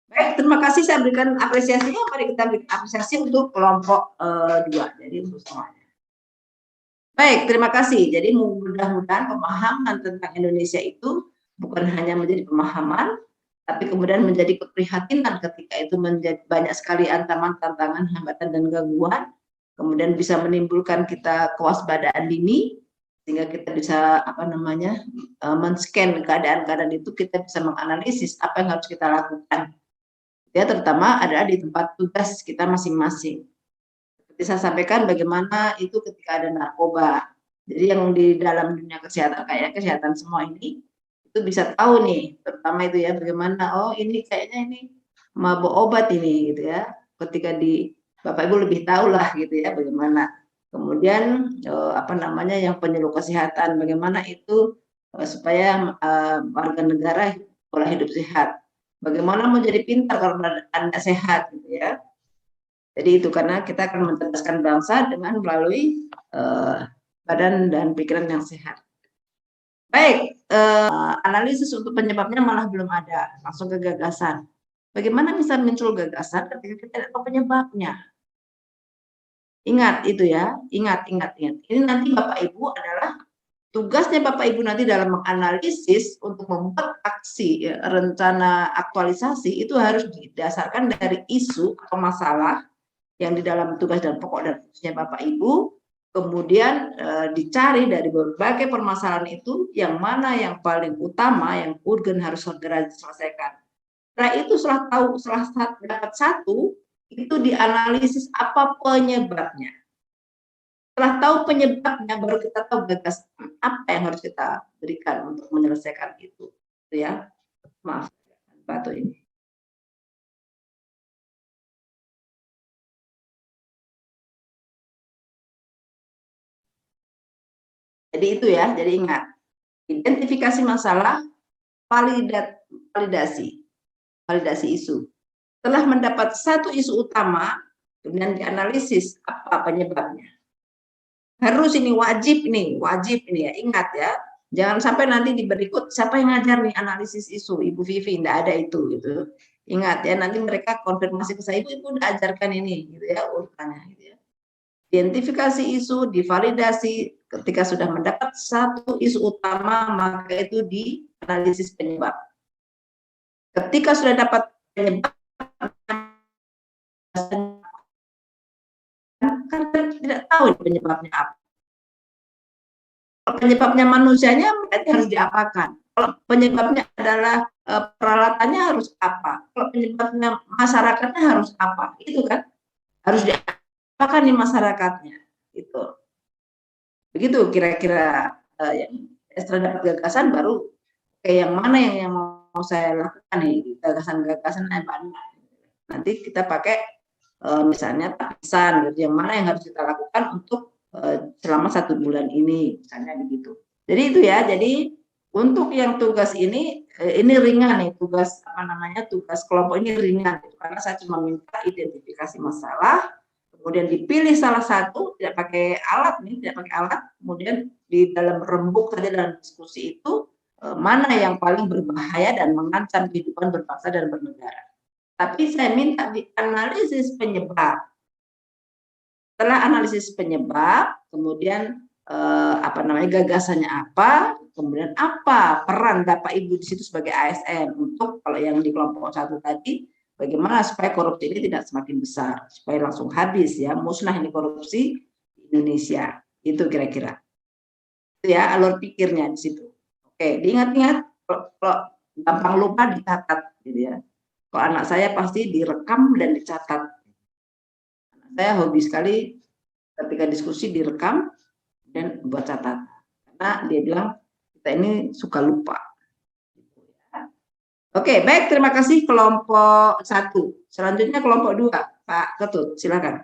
Baik, terima kasih, saya berikan apresiasinya. Mari kita berikan apresiasi untuk kelompok 2, jadi untuk semuanya. Baik, terima kasih. Jadi mudah-mudahan pemahaman tentang Indonesia itu bukan hanya menjadi pemahaman, tapi kemudian menjadi keprihatinan ketika itu menjadi banyak sekali ancaman, tantangan, hambatan, dan gangguan, kemudian bisa menimbulkan kita kewaspadaan dini, sehingga kita bisa men-scan keadaan-keadaan itu, kita bisa menganalisis apa yang harus kita lakukan. Ya, terutama adalah di tempat tugas kita masing-masing. Seperti saya sampaikan bagaimana itu ketika ada narkoba. Jadi yang di dalam dunia kesehatan, kayak kesehatan semua ini, itu bisa tahu nih, terutama itu ya, bagaimana, oh ini kayaknya ini mabuk obat ini, gitu ya. Ketika di Bapak Ibu lebih tahu lah gitu ya, bagaimana. Kemudian yang penyuluh kesehatan, bagaimana itu supaya warga negara pola hidup sehat. Bagaimana menjadi pintar kalau Anda sehat, gitu ya. Jadi itu karena kita akan mencerdaskan bangsa dengan melalui badan dan pikiran yang sehat. Baik, analisis untuk penyebabnya malah belum ada, langsung ke gagasan. Bagaimana bisa muncul gagasan ketika kita tidak tahu penyebabnya? Ingat itu ya, ingat. Ini nanti Bapak Ibu adalah tugasnya Bapak Ibu nanti dalam menganalisis untuk membuat aksi ya, rencana aktualisasi itu harus didasarkan dari isu atau masalah yang di dalam tugas dan pokok dan fungsinya Bapak Ibu, kemudian dicari dari berbagai permasalahan itu yang mana yang paling utama, yang urgen harus segera diselesaikan. Nah itu setelah dapat satu, itu dianalisis apa penyebabnya. Setelah tahu penyebabnya, baru kita tahu gagasan apa yang harus kita berikan untuk menyelesaikan itu. Ya, maaf, batu ini. Jadi itu ya, jadi ingat, identifikasi masalah, validasi isu. Setelah mendapat satu isu utama, kemudian dianalisis apa penyebabnya. Harus ini wajib nih ya, ingat ya, jangan sampai nanti di berikut siapa yang ngajar nih analisis isu, Ibu Vivi, enggak ada itu gitu. Ingat ya, nanti mereka konfirmasi ke saya, Ibu udah ajarkan ini gitu ya, urutannya gitu ya. Identifikasi isu, divalidasi. Ketika sudah mendapat satu isu utama, maka itu dianalisis penyebab. Ketika sudah dapat penyebab, kan tidak tahu penyebabnya apa. Kalau penyebabnya manusianya, berarti harus diapakan. Kalau penyebabnya adalah peralatannya harus apa. Kalau penyebabnya masyarakatnya harus apa. Itu kan harus diapakan di masyarakatnya. Gitu. Begitu kira-kira yang setelah dapat gagasan baru kayak yang mana yang mau saya lakukan nih, gagasan-gagasan nanti kita pakai misalnya tapisan gitu, yang mana yang harus kita lakukan untuk selama 1 bulan ini misalnya begitu. Jadi itu ya, jadi untuk yang tugas ini ringan nih, tugas tugas kelompok ini ringan gitu, karena saya cuma minta identifikasi masalah. Kemudian dipilih salah satu, tidak pakai alat, kemudian di dalam rembuk saja dalam diskusi itu, mana yang paling berbahaya dan mengancam kehidupan berbangsa dan bernegara. Tapi saya minta dianalisis penyebab. Setelah analisis penyebab, kemudian gagasannya apa, kemudian apa peran Bapak Ibu di situ sebagai ASN untuk kalau yang di kelompok 1 tadi, bagaimana supaya korupsi ini tidak semakin besar, supaya langsung habis ya, musnah ini korupsi di Indonesia. Itu kira-kira. Itu ya alur pikirnya di situ. Oke, diingat-ingat, kalau gampang lupa dicatat gitu ya. Kalau anak saya pasti direkam dan dicatat. Anak saya hobi sekali ketika diskusi direkam dan buat catatan. Karena dia bilang kita ini suka lupa. Oke, baik, terima kasih kelompok 1. Selanjutnya kelompok 2, Pak Ketut, silakan.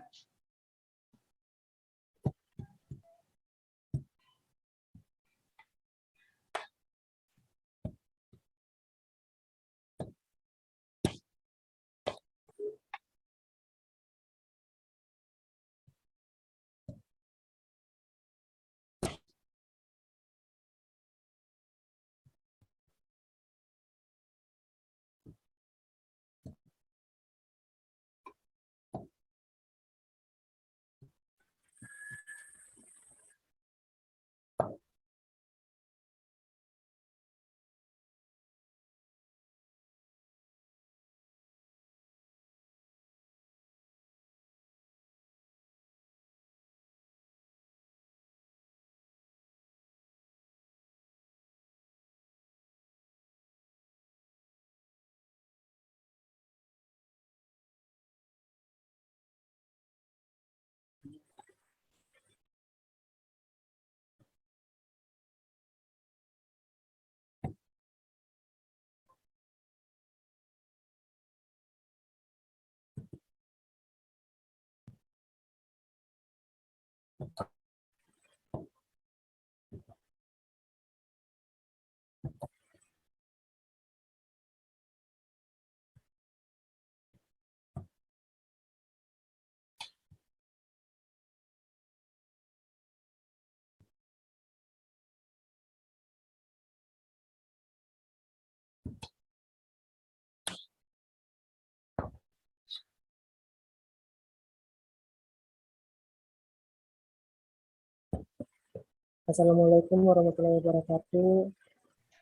Assalamualaikum warahmatullahi wabarakatuh.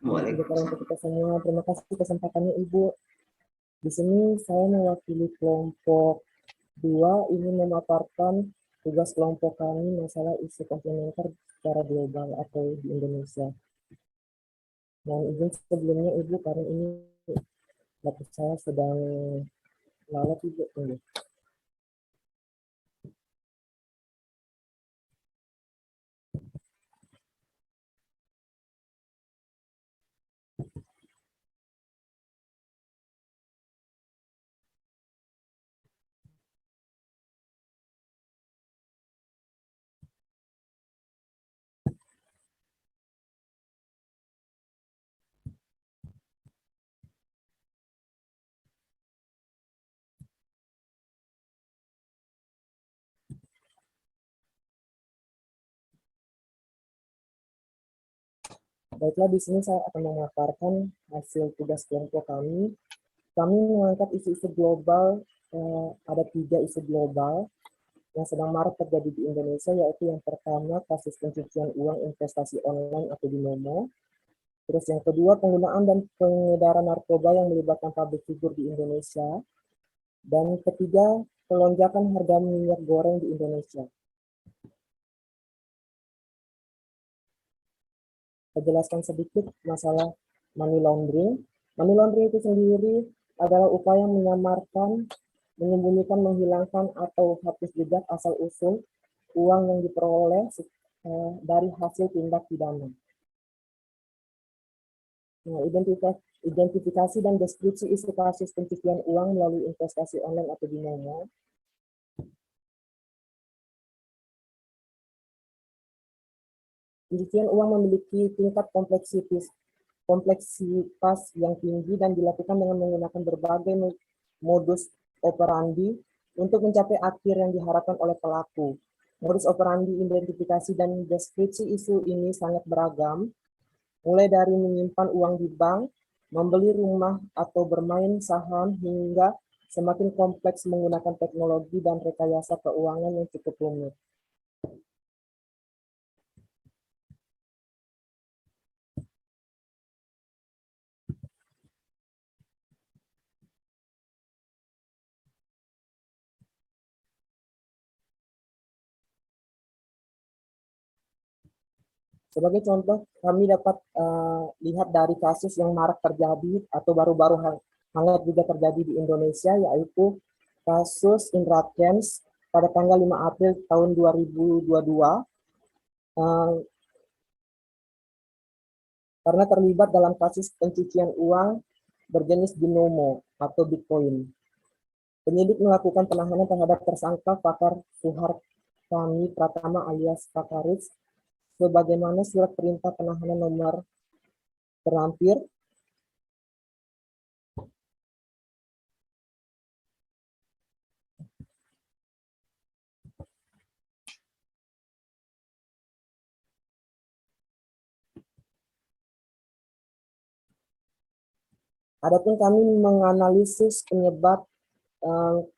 Waalaikumsalam. Untuk kita semua, terima kasih kesempatannya Ibu. Di sini saya mewakili kelompok 2 ingin memaparkan tugas kelompok kami masalah isu komplementer secara global atau di Indonesia. Mohon izin sebelumnya Ibu karena ini laptop saya sedang lalap Ibu. Tunggu. Baiklah, di sini saya akan memaparkan hasil tugas kelompok kami. Kami mengangkat isu-isu global, ada 3 isu global yang sedang marak terjadi di Indonesia, yaitu yang pertama kasus pencucian uang investasi online atau binomo. Terus yang kedua penggunaan dan pengedaran narkoba yang melibatkan public figure di Indonesia. Dan ketiga pelonjakan harga minyak goreng di Indonesia. Saya jelaskan sedikit masalah money laundering. Money laundering itu sendiri adalah upaya menyamarkan, menyembunyikan, menghilangkan atau hapus jejak asal-usul uang yang diperoleh dari hasil tindak pidana. Nah, identifikasi dan deskripsi isu kasus pencucian uang melalui investasi online atau binomo. Pencucian uang memiliki tingkat kompleksitas yang tinggi dan dilakukan dengan menggunakan berbagai modus operandi untuk mencapai akhir yang diharapkan oleh pelaku. Modus operandi, identifikasi, dan deskripsi isu ini sangat beragam, mulai dari menyimpan uang di bank, membeli rumah, atau bermain saham, hingga semakin kompleks menggunakan teknologi dan rekayasa keuangan yang cukup rumit. Sebagai contoh, kami dapat lihat dari kasus yang marak terjadi atau baru-baru hangat juga terjadi di Indonesia, yaitu kasus Indra Kents pada tanggal 5 April tahun 2022 karena terlibat dalam kasus pencucian uang berjenis binomo atau Bitcoin. Penyidik melakukan penahanan terhadap tersangka Fakar Suhartami Pratama alias Fakaris sebagaimana surat perintah penahanan nomor terlampir Adapun kami menganalisis penyebab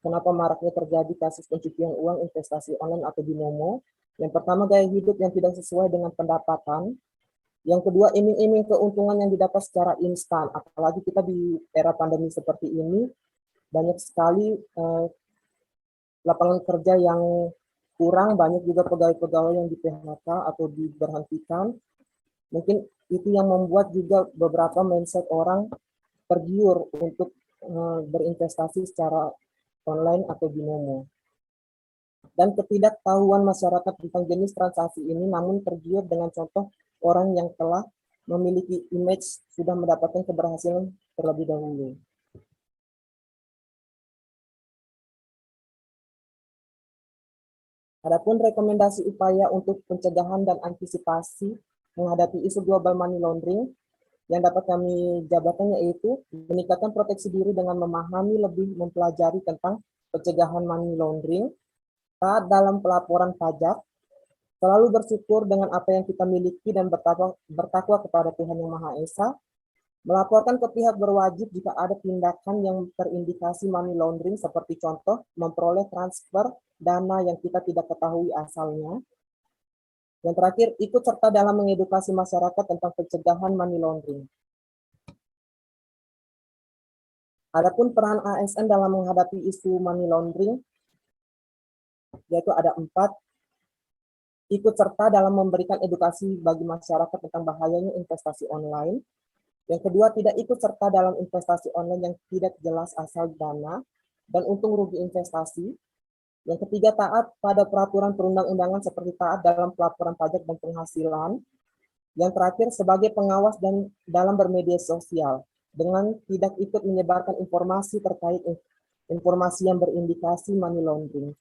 kenapa maraknya terjadi kasus pencucian uang investasi online atau binomo. Yang pertama, gaya hidup yang tidak sesuai dengan pendapatan. Yang kedua, iming-iming keuntungan yang didapat secara instan. Apalagi kita di era pandemi seperti ini, banyak sekali lapangan kerja yang kurang, banyak juga pegawai-pegawai yang di PHK atau diberhentikan. Mungkin itu yang membuat juga beberapa mindset orang tergiur untuk berinvestasi secara online atau binomo. Dan ketidaktahuan masyarakat tentang jenis transaksi ini namun tergiur dengan contoh orang yang telah memiliki image sudah mendapatkan keberhasilan terlebih dahulu. Adapun rekomendasi upaya untuk pencegahan dan antisipasi menghadapi isu global money laundering yang dapat kami jabarkan yaitu meningkatkan proteksi diri dengan memahami lebih mempelajari tentang pencegahan money laundering, taat dalam pelaporan pajak, selalu bersyukur dengan apa yang kita miliki dan bertakwa kepada Tuhan Yang Maha Esa, melaporkan ke pihak berwajib jika ada tindakan yang terindikasi money laundering seperti contoh memperoleh transfer dana yang kita tidak ketahui asalnya. Yang terakhir, ikut serta dalam mengedukasi masyarakat tentang pencegahan money laundering. Adapun peran ASN dalam menghadapi isu money laundering, yaitu ada 4, ikut serta dalam memberikan edukasi bagi masyarakat tentang bahayanya investasi online. Yang kedua, tidak ikut serta dalam investasi online yang tidak jelas asal dana dan untung rugi investasi. Yang ketiga, taat pada peraturan perundang-undangan seperti taat dalam pelaporan pajak dan penghasilan. Yang terakhir, sebagai pengawas dan dalam bermedia sosial, dengan tidak ikut menyebarkan informasi terkait informasi yang berindikasi money laundering.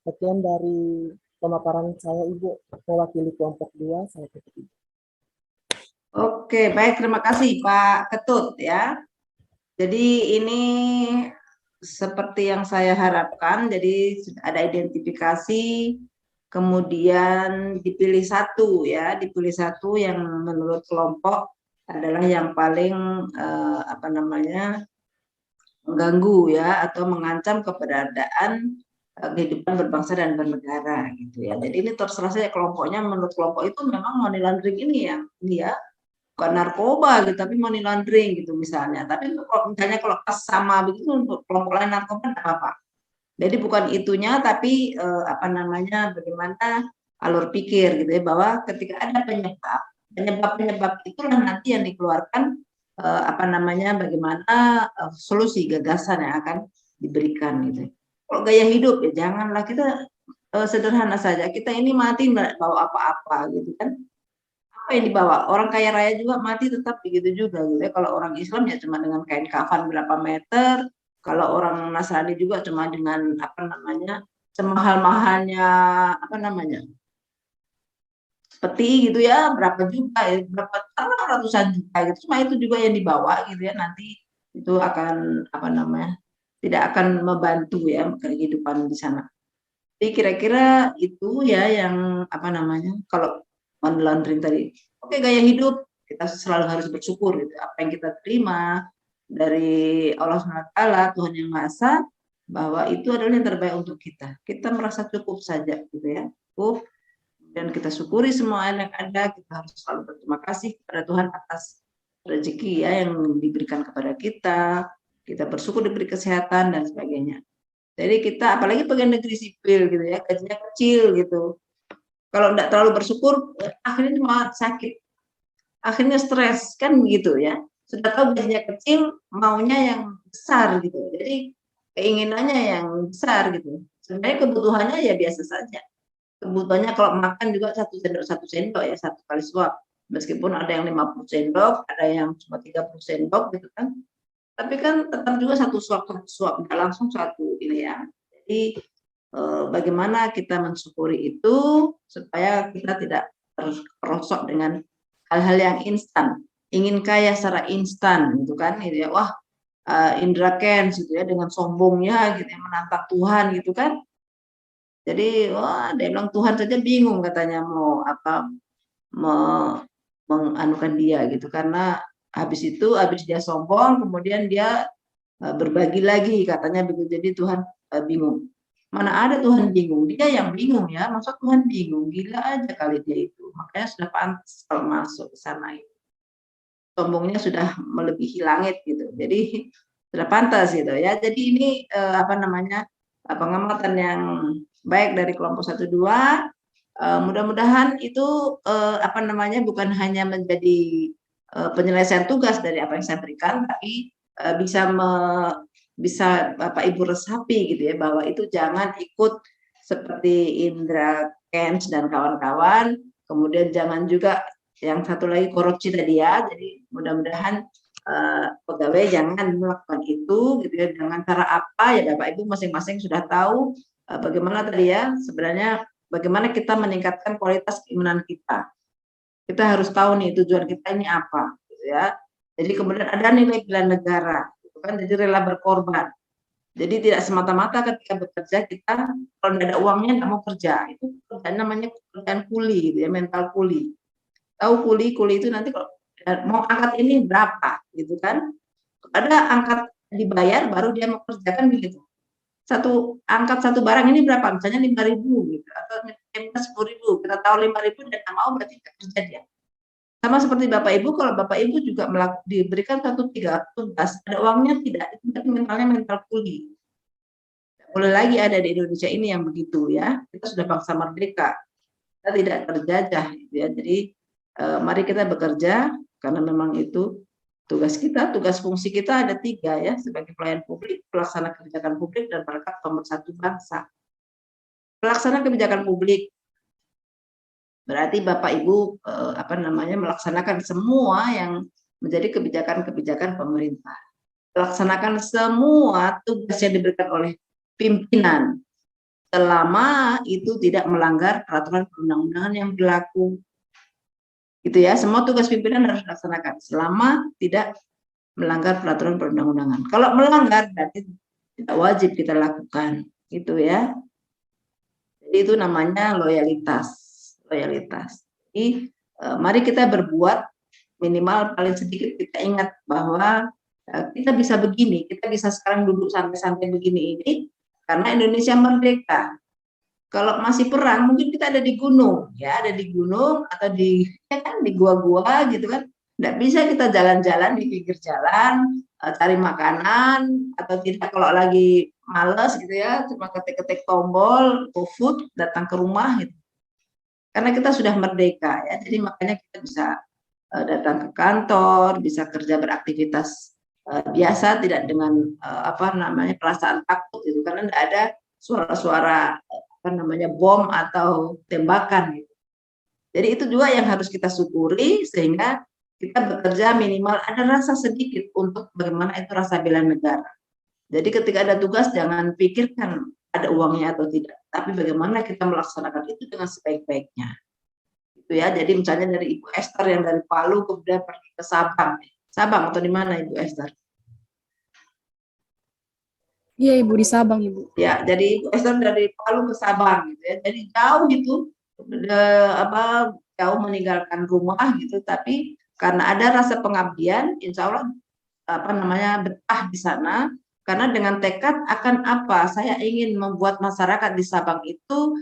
Sekian dari pemaparan saya, Ibu, mewakili kelompok 2, saya tutup. Oke, baik, terima kasih Pak Ketut ya. Jadi ini seperti yang saya harapkan, jadi ada identifikasi, kemudian dipilih satu ya, dipilih satu yang menurut kelompok adalah yang paling mengganggu ya atau mengancam keberadaan kehidupan berbangsa dan bernegara gitu ya. Jadi ini terserah saja kelompoknya, menurut kelompok itu memang money laundering ini ya bukan narkoba gitu, tapi money laundering gitu misalnya. Tapi kalau misalnya kalau pas sama begitu untuk kelompok lain narkoba tidak apa-apa. Jadi bukan itunya, tapi bagaimana alur pikir gitu ya, bahwa ketika ada penyebab itulah nanti yang dikeluarkan bagaimana solusi gagasan yang akan diberikan gitu. Kalau gaya hidup ya janganlah kita sederhana saja. Kita ini mati nggak bawa apa-apa gitu kan. Apa yang dibawa? Orang kaya raya juga mati tetap begitu juga gitu ya. Kalau orang Islam ya cuma dengan kain kafan berapa meter, kalau orang Nasrani juga cuma dengan semahal-mahalnya peti gitu ya, berapa juta ya, berapa ratusan juta gitu. Cuma itu juga yang dibawa gitu ya, nanti itu akan tidak akan membantu ya kehidupan di sana. Jadi kira-kira itu ya yang kalau money laundering tadi. Oke, gaya hidup kita selalu harus bersyukur gitu. Apa yang kita terima dari Allah SWT, Tuhan Yang Maha Esa, bahwa itu adalah yang terbaik untuk kita. Kita merasa cukup saja gitu ya. Cukup. Dan kita syukuri semua yang ada. Kita harus selalu berterima kasih kepada Tuhan atas rezeki ya yang diberikan kepada kita. Kita bersyukur diberi kesehatan dan sebagainya. Jadi kita apalagi pegawai negeri sipil gitu ya, gajinya kecil gitu. Kalau tidak terlalu bersyukur, akhirnya cuma sakit, akhirnya stres, kan begitu ya. Sudah tahu gajinya kecil, maunya yang besar gitu. Jadi keinginannya yang besar gitu. Sebenarnya kebutuhannya ya biasa saja. Kebutuhannya kalau makan juga 1 sendok ya, 1 kali suap. Meskipun ada yang 50 sendok, ada yang cuma 30 sendok gitu kan. Tapi kan tetap juga 1 suap, nggak langsung 1 ini ya. Jadi bagaimana kita mensyukuri itu supaya kita tidak terperosok dengan hal-hal yang instan. Ingin kaya secara instan gitu kan, gitu ya. Wah, Indra Kents gitu ya, dengan sombongnya gitu ya, menantang Tuhan gitu kan. Jadi wah, dia bilang Tuhan saja bingung katanya mau apa, menganukan dia gitu, karena habis dia sombong, kemudian dia berbagi lagi katanya begitu. Jadi Tuhan bingung. Mana ada Tuhan bingung, dia yang bingung ya, masa Tuhan bingung, gila aja kali dia itu. Makanya sudah pantas kalau masuk ke sana itu. Sombongnya sudah melebihi langit gitu. Jadi sudah pantas gitu ya. Jadi ini apa namanya, pengamatan yang baik dari kelompok 1, 2. Mudah-mudahan itu apa namanya, bukan hanya menjadi penyelesaian tugas dari apa yang saya berikan, tapi bisa Bapak Ibu resapi gitu ya, bahwa itu jangan ikut seperti Indra Kents dan kawan-kawan, kemudian jangan juga yang satu lagi korupsi tadi ya. Jadi mudah-mudahan pegawai jangan melakukan itu gitu ya, dengan cara apa ya Bapak Ibu masing-masing sudah tahu bagaimana tadi ya, sebenarnya bagaimana kita meningkatkan kualitas keimanan kita. Kita harus tahu nih tujuan kita ini apa gitu ya. Jadi kemudian ada nilai bela negara. Kan, jadi rela berkorban. Jadi tidak semata-mata ketika bekerja kita kalau tidak ada uangnya nggak mau kerja. Itu pekerjaan namanya pekerjaan kuli gitu ya, mental kuli. Tahu kuli itu nanti kalau mau angkat ini berapa gitu kan. Ada angkat dibayar baru dia mau kerjakan begitu. Angkat satu barang ini berapa? Misalnya 5.000 gitu atau 10.000. Kita tahu 5.000 dan nggak mau berarti nggak kerja dia. Sama seperti Bapak Ibu, kalau Bapak Ibu juga diberikan 3 tugas, ada uangnya tidak, itu berarti mentalnya mental kuli. Tidak boleh lagi ada di Indonesia ini yang begitu ya. Kita sudah bangsa merdeka, kita tidak terjajah gitu ya. Jadi mari kita bekerja karena memang itu tugas kita, tugas fungsi kita ada 3 ya, sebagai pelayan publik, pelaksana kebijakan publik, dan perekat pemersatu bangsa. Pelaksana kebijakan publik berarti Bapak Ibu apa namanya, melaksanakan semua yang menjadi kebijakan-kebijakan pemerintah. Laksanakan semua tugas yang diberikan oleh pimpinan selama itu tidak melanggar peraturan perundang-undangan yang berlaku. Gitu ya, semua tugas pimpinan harus dilaksanakan selama tidak melanggar peraturan perundang-undangan. Kalau melanggar berarti tidak wajib kita lakukan, gitu ya. Jadi itu namanya loyalitas. Jadi mari kita berbuat, minimal paling sedikit kita ingat bahwa kita bisa begini, kita bisa sekarang duduk santai-santai begini ini karena Indonesia merdeka. Kalau masih perang mungkin kita ada di gunung ya, ada di gunung atau di gua-gua gitu kan. Nggak bisa kita jalan-jalan di pinggir jalan cari makanan, atau tidak kalau lagi males gitu ya, cuma ketik-ketik tombol GoFood datang ke rumah gitu. Karena kita sudah merdeka ya, jadi makanya kita bisa datang ke kantor, bisa kerja beraktivitas biasa, tidak dengan apa namanya, perasaan takut gitu, karena tidak ada suara-suara apa namanya, bom atau tembakan gitu. Jadi itu juga yang harus kita syukuri, sehingga kita bekerja minimal ada rasa sedikit untuk bagaimana itu rasa bela negara. Jadi ketika ada tugas jangan pikirkan ada uangnya atau tidak, tapi bagaimana kita melaksanakan itu dengan sebaik-baiknya. Itu ya. Jadi misalnya dari Ibu Esther yang dari Palu kemudian pergi ke Sabang. Sabang atau di mana Ibu Esther? Iya Ibu, di Sabang Ibu. Ya, jadi Ibu Esther dari Palu ke Sabang gitu ya. Jadi jauh gitu, jauh meninggalkan rumah gitu, tapi karena ada rasa pengabdian, insya Allah apa namanya, betah di sana. Karena dengan tekad akan apa, saya ingin membuat masyarakat di Sabang itu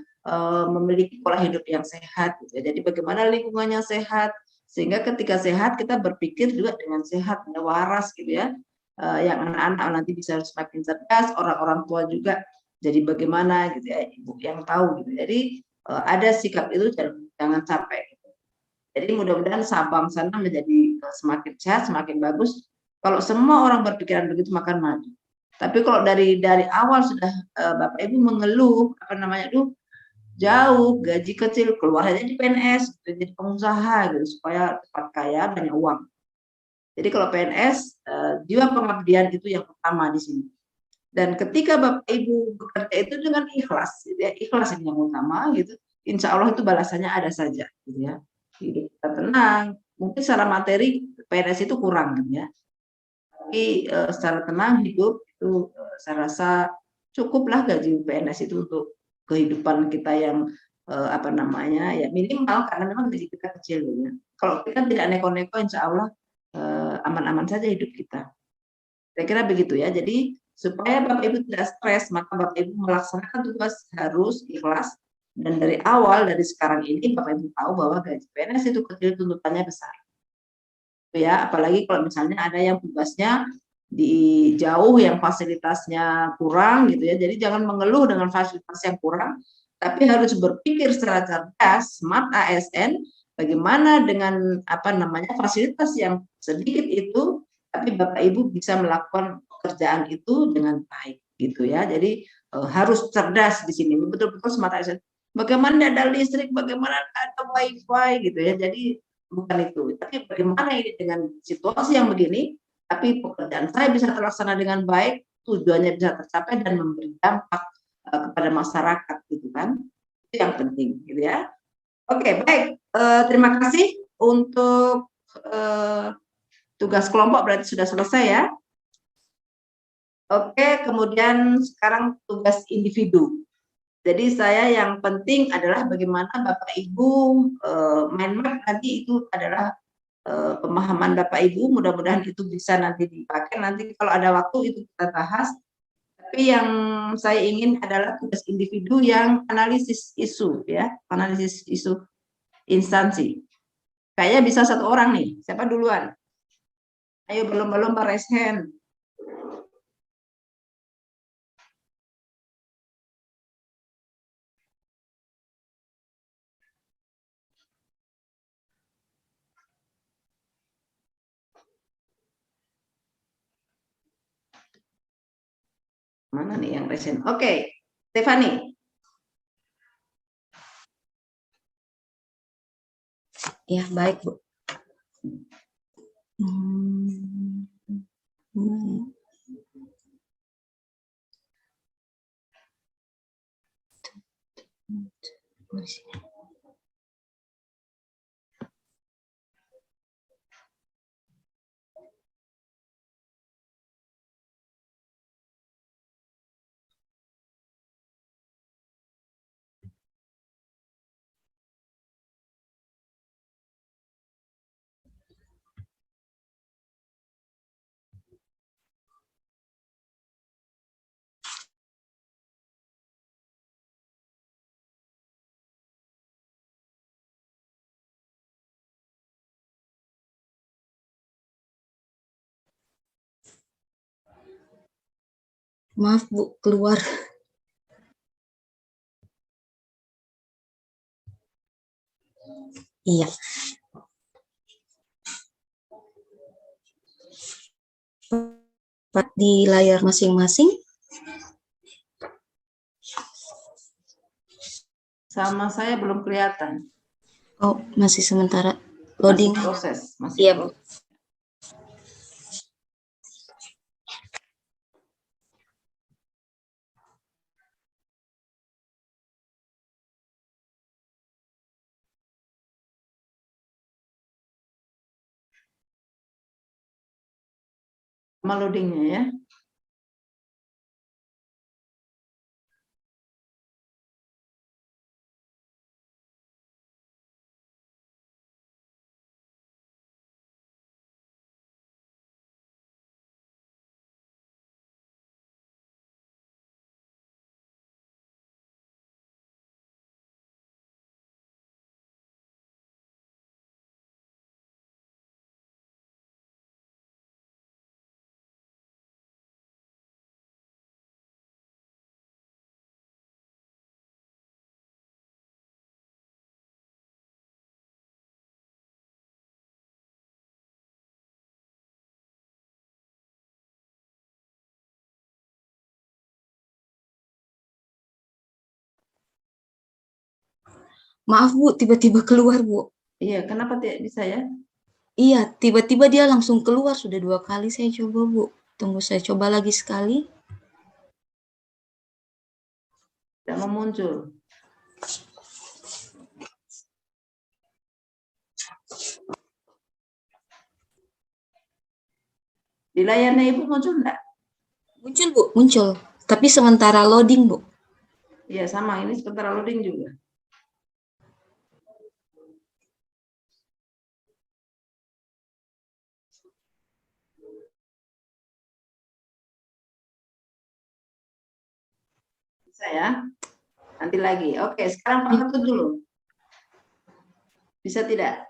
memiliki pola hidup yang sehat gitu. Jadi bagaimana lingkungannya sehat, sehingga ketika sehat kita berpikir juga dengan sehat, waras gitu ya. Yang anak-anak nanti bisa semakin cerdas, orang-orang tua juga jadi bagaimana gitu ya, Ibu yang tahu gitu. Jadi ada sikap itu jangan sampai. Jadi mudah-mudahan Sabang sana menjadi semakin sehat, semakin bagus. Kalau semua orang berpikiran begitu makan maju. Tapi kalau dari awal sudah Bapak Ibu mengeluh apa namanya itu jauh, gaji kecil, keluar aja di PNS, jadi pengusaha gitu supaya cepat kaya banyak uang. Jadi kalau PNS jiwa pengabdian itu yang utama di sini. Dan ketika Bapak Ibu bekerja itu dengan ikhlas, gitu ya, ikhlas yang utama gitu. Insya Allah itu balasannya ada saja, gitu ya. Hidup kita tenang. Mungkin secara materi PNS itu kurang, gitu ya. Tapi secara tenang hidup itu saya rasa cukuplah gaji PNS itu untuk kehidupan kita yang apa namanya ya minimal karena memang gaji kita kecil, gitu ya. Kalau kita tidak neko-neko, insya Allah aman-aman saja hidup kita. Saya kira begitu ya. Jadi supaya Bapak Ibu tidak stres, maka Bapak Ibu melaksanakan tugas harus ikhlas. Dan dari awal, dari sekarang ini Bapak Ibu tahu bahwa gaji PNS itu kecil, tuntutannya besar. Ya, apalagi kalau misalnya ada yang tugasnya di jauh yang fasilitasnya kurang gitu ya. Jadi jangan mengeluh dengan fasilitas yang kurang, tapi harus berpikir secara cerdas, smart ASN, bagaimana dengan apa namanya fasilitas yang sedikit itu, tapi Bapak Ibu bisa melakukan pekerjaan itu dengan baik gitu ya. Jadi harus cerdas di sini, betul-betul smart ASN. Bagaimana ada listrik, bagaimana ada wifi gitu ya. Jadi bukan itu, tapi bagaimana ini dengan situasi yang begini, tapi pekerjaan saya bisa terlaksana dengan baik, tujuannya bisa tercapai dan memberi dampak kepada masyarakat gitu kan. Itu yang penting gitu ya. Oke, baik. Terima kasih untuk tugas kelompok berarti sudah selesai ya. Oke, kemudian sekarang tugas individu. Jadi saya yang penting adalah bagaimana Bapak Ibu mind map nanti itu adalah pemahaman Bapak Ibu, mudah-mudahan itu bisa nanti dipakai. Nanti kalau ada waktu itu kita bahas. Tapi yang saya ingin adalah tugas individu yang analisis isu ya, analisis isu instansi. Kayaknya bisa satu orang nih. Siapa duluan? Ayo belum raise hand. Mana nih yang raise hand? Oke, Stefani. Ya, baik, Bu. Maaf, Bu, keluar. Iya. Di layar masing-masing. Sama saya belum kelihatan. Oh, masih sementara loading. Masih proses. Iya, Bu. Sama loadingnya ya. Maaf Bu, tiba-tiba keluar Bu. Iya, kenapa tidak bisa ya? Iya, tiba-tiba dia langsung keluar, sudah 2 kali saya coba Bu. Tunggu saya coba lagi sekali. Tidak mau muncul. Di layarnya Ibu muncul enggak? Muncul Bu, muncul. Tapi sementara loading Bu. Iya, sama. Ini sebentar loading juga. Bisa ya? Nanti lagi. Oke, sekarang Pak Ketut dulu. Bisa tidak?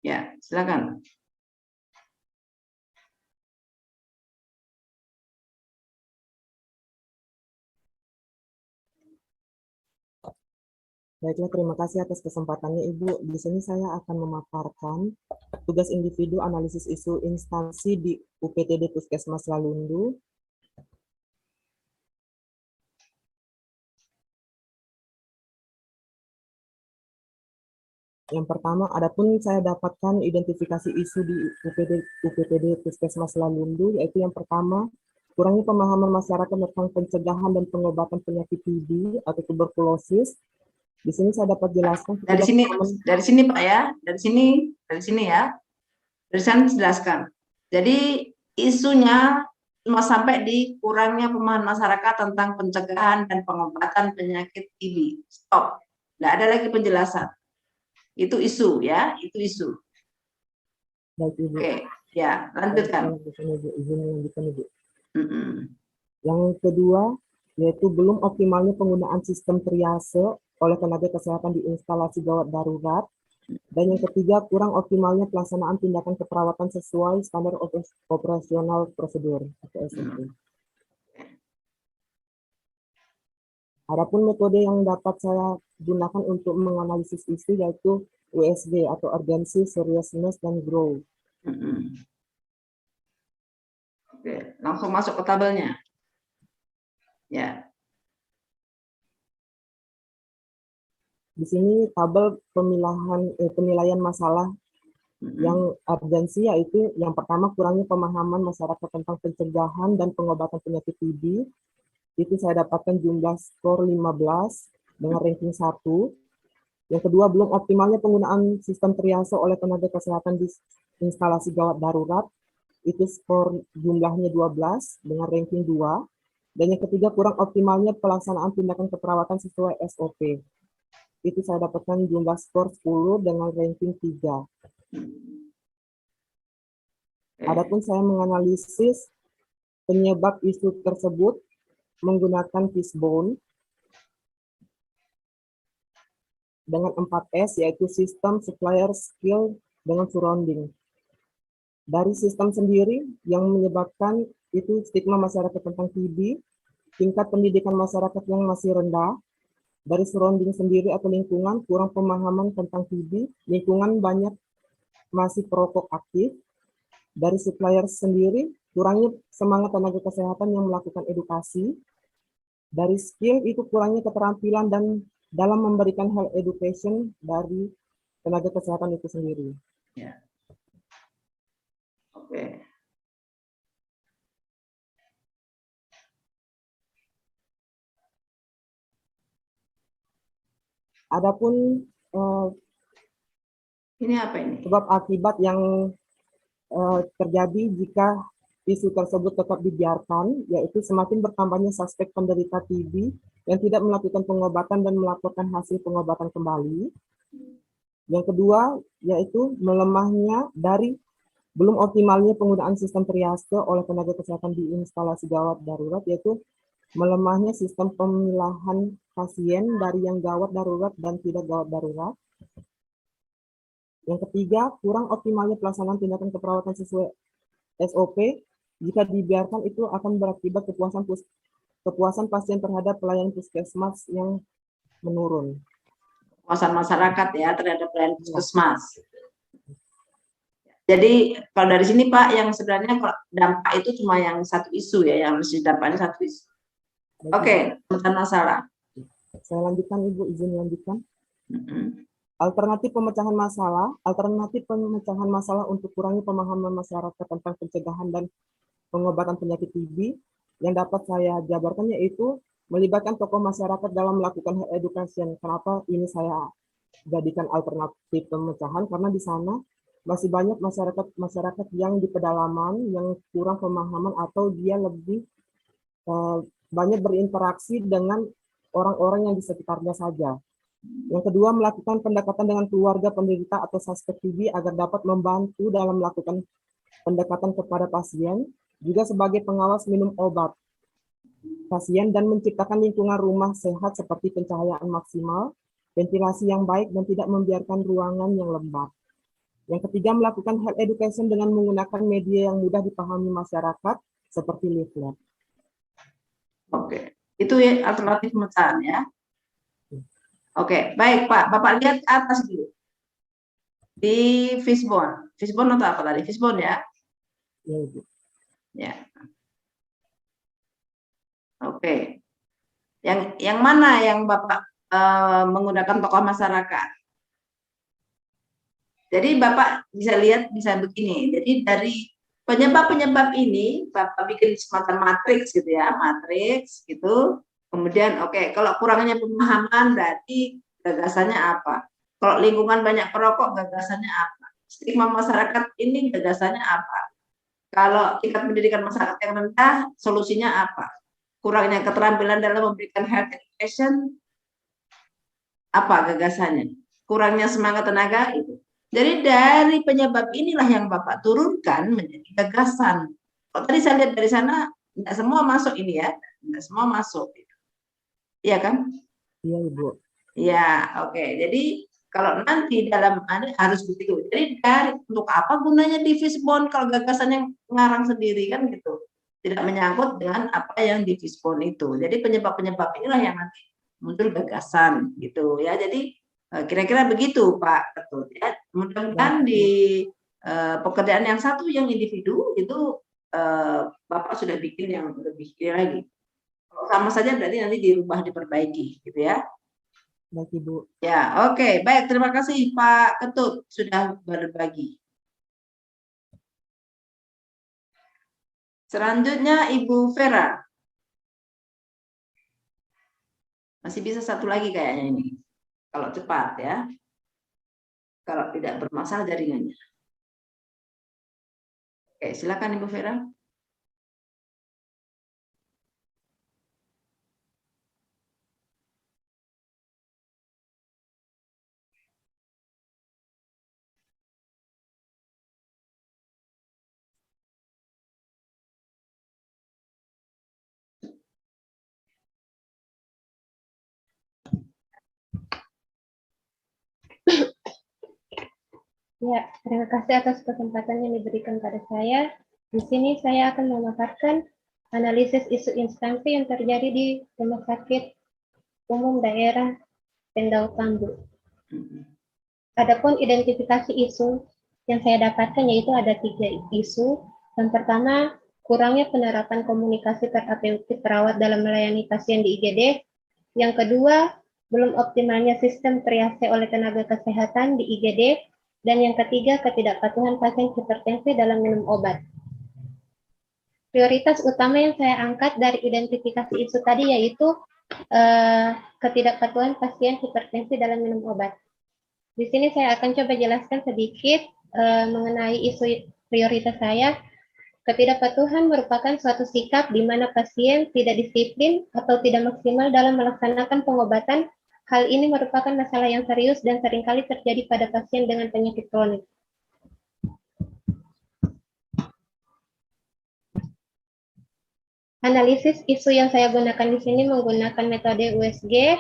Ya, silakan. Baiklah, terima kasih atas kesempatannya Ibu. Di sini saya akan memaparkan tugas individu analisis isu instansi di UPTD Puskesmas Lalundu. Yang pertama, adapun saya dapatkan identifikasi isu di UPTD Puskesmas Lalundu, yaitu yang pertama, kurangnya pemahaman masyarakat tentang pencegahan dan pengobatan penyakit TB atau tuberkulosis. Di sini saya dapat jelaskan. Dari sini Pak ya, dari sini ya. Dari sana dijelaskan. Jadi isunya cuma sampai di kurangnya pemahaman masyarakat tentang pencegahan dan pengobatan penyakit TB. Stop. Tidak ada lagi penjelasan. Itu isu ya, itu isu. Baik, Ibu. Oke, ya lanjutkan. Izin melanjutkan Ibu. Yang kedua, yaitu belum optimalnya penggunaan sistem triase oleh tenaga kesehatan di instalasi gawat darurat. Dan yang ketiga, kurang optimalnya pelaksanaan tindakan keperawatan sesuai standar operasional prosedur atau SOP. Adapun metode yang dapat saya gunakan untuk menganalisis isu yaitu USG atau Urgency, Seriousness, dan Grow. Oke, langsung masuk ke tabelnya. Ya. Di sini tabel penilaian masalah yang urgensi, yaitu yang pertama kurangnya pemahaman masyarakat tentang pencegahan dan pengobatan penyakit TB. Itu saya dapatkan jumlah skor 15 dengan ranking 1. Yang kedua, belum optimalnya penggunaan sistem triase oleh tenaga kesehatan di instalasi gawat darurat. Itu skor jumlahnya 12 dengan ranking 2. Dan yang ketiga, kurang optimalnya pelaksanaan tindakan keperawatan sesuai SOP. Itu saya dapatkan jumlah skor 10 dengan ranking 3. Adapun saya menganalisis penyebab isu tersebut menggunakan fishbone dengan 4S, yaitu sistem, supplier, skill, dengan surrounding. Dari sistem sendiri yang menyebabkan itu stigma masyarakat tentang TB, tingkat pendidikan masyarakat yang masih rendah. Dari surrounding sendiri atau lingkungan, kurang pemahaman tentang TB, lingkungan banyak masih perokok aktif. Dari supplier sendiri, kurangnya semangat tenaga kesehatan yang melakukan edukasi. Dari skill itu kurangnya keterampilan dan dalam memberikan health education dari tenaga kesehatan itu sendiri. Ya. Oke. Adapun ini apa ini? Sebab akibat yang terjadi jika isu tersebut tetap dibiarkan, yaitu semakin bertambahnya suspek penderita TB yang tidak melakukan pengobatan dan melaporkan hasil pengobatan kembali. Yang kedua, yaitu melemahnya dari belum optimalnya penggunaan sistem triase oleh tenaga kesehatan di instalasi gawat darurat, yaitu melemahnya sistem pemilahan pasien dari yang gawat darurat dan tidak gawat darurat. Yang ketiga, kurang optimalnya pelaksanaan tindakan keperawatan sesuai SOP. Jika dibiarkan itu akan berakibat kepuasan pasien terhadap pelayanan puskesmas yang menurun. pengawasan masyarakat ya terhadap pelayanan puskesmas. Jadi kalau dari sini Pak, yang sebenarnya kalau dampak itu cuma yang satu isu ya, yang harus didampaknya satu isu. Oke, pemecahan masalah. Saya lanjutkan Ibu, izin lanjutkan. Alternatif pemecahan masalah untuk kurangi pemahaman masyarakat tentang pencegahan dan pengobatan penyakit TB yang dapat saya jabarkan yaitu melibatkan tokoh masyarakat dalam melakukan health education. Kenapa ini saya jadikan alternatif pemecahan? Karena di sana masih banyak masyarakat yang di pedalaman yang kurang pemahaman atau dia lebih banyak berinteraksi dengan orang-orang yang di sekitarnya saja. Yang kedua, melakukan pendekatan dengan keluarga penderita atau suspek TB agar dapat membantu dalam melakukan pendekatan kepada pasien, juga sebagai pengawas minum obat pasien dan menciptakan lingkungan rumah sehat seperti pencahayaan maksimal, ventilasi yang baik, dan tidak membiarkan ruangan yang lembab. Yang ketiga, melakukan health education dengan menggunakan media yang mudah dipahami masyarakat seperti leaflet. Oke, itu ya alternatif pemecahan ya. Oke, baik Pak. Bapak lihat ke atas dulu. Di Fishbone. Fishbone atau apa tadi? Fishbone ya? Ya, Ibu. Ya. Oke. Yang mana yang Bapak menggunakan tokoh masyarakat? Jadi Bapak bisa lihat, bisa begini. Jadi dari penyebab-penyebab ini, Bapak bikin semacam matriks gitu ya, matriks gitu. Kemudian oke, kalau kurangnya pemahaman berarti gagasannya apa? Kalau lingkungan banyak perokok, gagasannya apa? Stigma masyarakat ini gagasannya apa? Kalau tingkat pendidikan masyarakat yang rendah, solusinya apa? Kurangnya keterampilan dalam memberikan health education, apa gagasannya? Kurangnya semangat tenaga itu. Jadi dari penyebab inilah yang Bapak turunkan menjadi gagasan. Kalau tadi saya lihat dari sana, tidak semua masuk ini ya, tidak semua masuk. Iya kan? Iya Ibu. Ya, oke. Jadi kalau nanti dalam harus begitu. Jadi dari untuk apa gunanya di Fishbone kalau gagasannya ngarang sendiri kan gitu. Tidak menyangkut dengan apa yang di Fishbone itu. Jadi penyebab-penyebab inilah yang nanti muncul gagasan gitu ya. Jadi kira-kira begitu Pak Ketut ya. Mudah-mudahan di pekerjaan yang satu yang individu itu Bapak sudah bikin yang lebih lagi. Sama saja berarti nanti dirubah, diperbaiki gitu ya. Baik Ibu. Ya, oke. Baik, terima kasih Pak Ketut sudah berbagi. Selanjutnya Ibu Vera. Masih bisa satu lagi kayaknya ini. Kalau cepat ya. Kalau tidak bermasalah jaringannya. Oke, silakan Ibu Vera. Ya, terima kasih atas kesempatan yang diberikan pada saya. Di sini saya akan memaparkan analisis isu instansi yang terjadi di Rumah Sakit Umum Daerah Pendau Kambu. Adapun identifikasi isu yang saya dapatkan yaitu ada 3 isu. Yang pertama, kurangnya penerapan komunikasi terapeutik perawat dalam melayani pasien di IGD. Yang kedua, belum optimalnya sistem triase oleh tenaga kesehatan di IGD. Dan yang ketiga, ketidakpatuhan pasien hipertensi dalam minum obat. Prioritas utama yang saya angkat dari identifikasi isu tadi yaitu ketidakpatuhan pasien hipertensi dalam minum obat. Di sini saya akan coba jelaskan sedikit mengenai isu prioritas saya. Ketidakpatuhan merupakan suatu sikap di mana pasien tidak disiplin atau tidak maksimal dalam melaksanakan pengobatan. Hal ini merupakan masalah yang serius dan seringkali terjadi pada pasien dengan penyakit kronik. Analisis isu yang saya gunakan di sini menggunakan metode USG.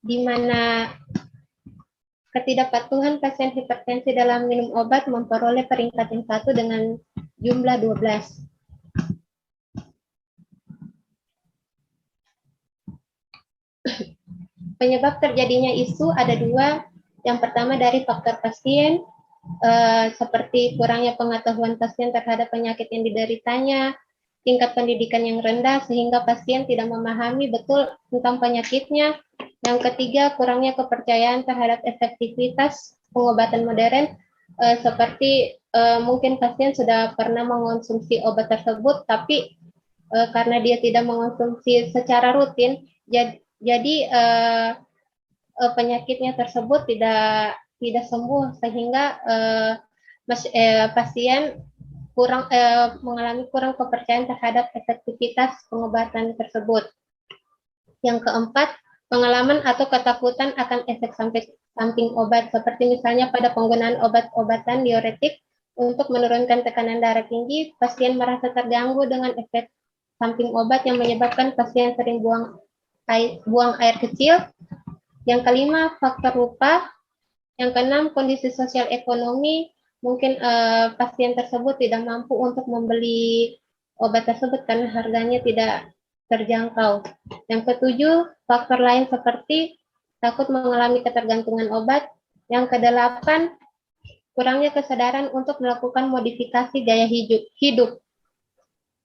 Di mana ketidakpatuhan pasien hipertensi dalam minum obat memperoleh peringkat yang 1 dengan jumlah 12. Penyebab terjadinya ISU ada dua. Yang pertama dari faktor pasien, seperti kurangnya pengetahuan pasien terhadap penyakit yang dideritanya, tingkat pendidikan yang rendah sehingga pasien tidak memahami betul tentang penyakitnya. Yang ketiga, kurangnya kepercayaan terhadap efektivitas pengobatan modern, seperti mungkin pasien sudah pernah mengonsumsi obat tersebut, tapi karena dia tidak mengonsumsi secara rutin, jadi penyakitnya tersebut tidak sembuh sehingga pasien mengalami kurang kepercayaan terhadap efektivitas pengobatan tersebut. Yang keempat, pengalaman atau ketakutan akan efek samping obat, seperti misalnya pada penggunaan obat-obatan diuretik untuk menurunkan tekanan darah tinggi, pasien merasa terganggu dengan efek samping obat yang menyebabkan pasien sering buang air kecil. Yang kelima, faktor lupa. Yang keenam, kondisi sosial ekonomi. Mungkin pasien tersebut tidak mampu untuk membeli obat tersebut karena harganya tidak terjangkau. Yang ketujuh, faktor lain seperti takut mengalami ketergantungan obat. Yang kedelapan, kurangnya kesadaran untuk melakukan modifikasi gaya hidup.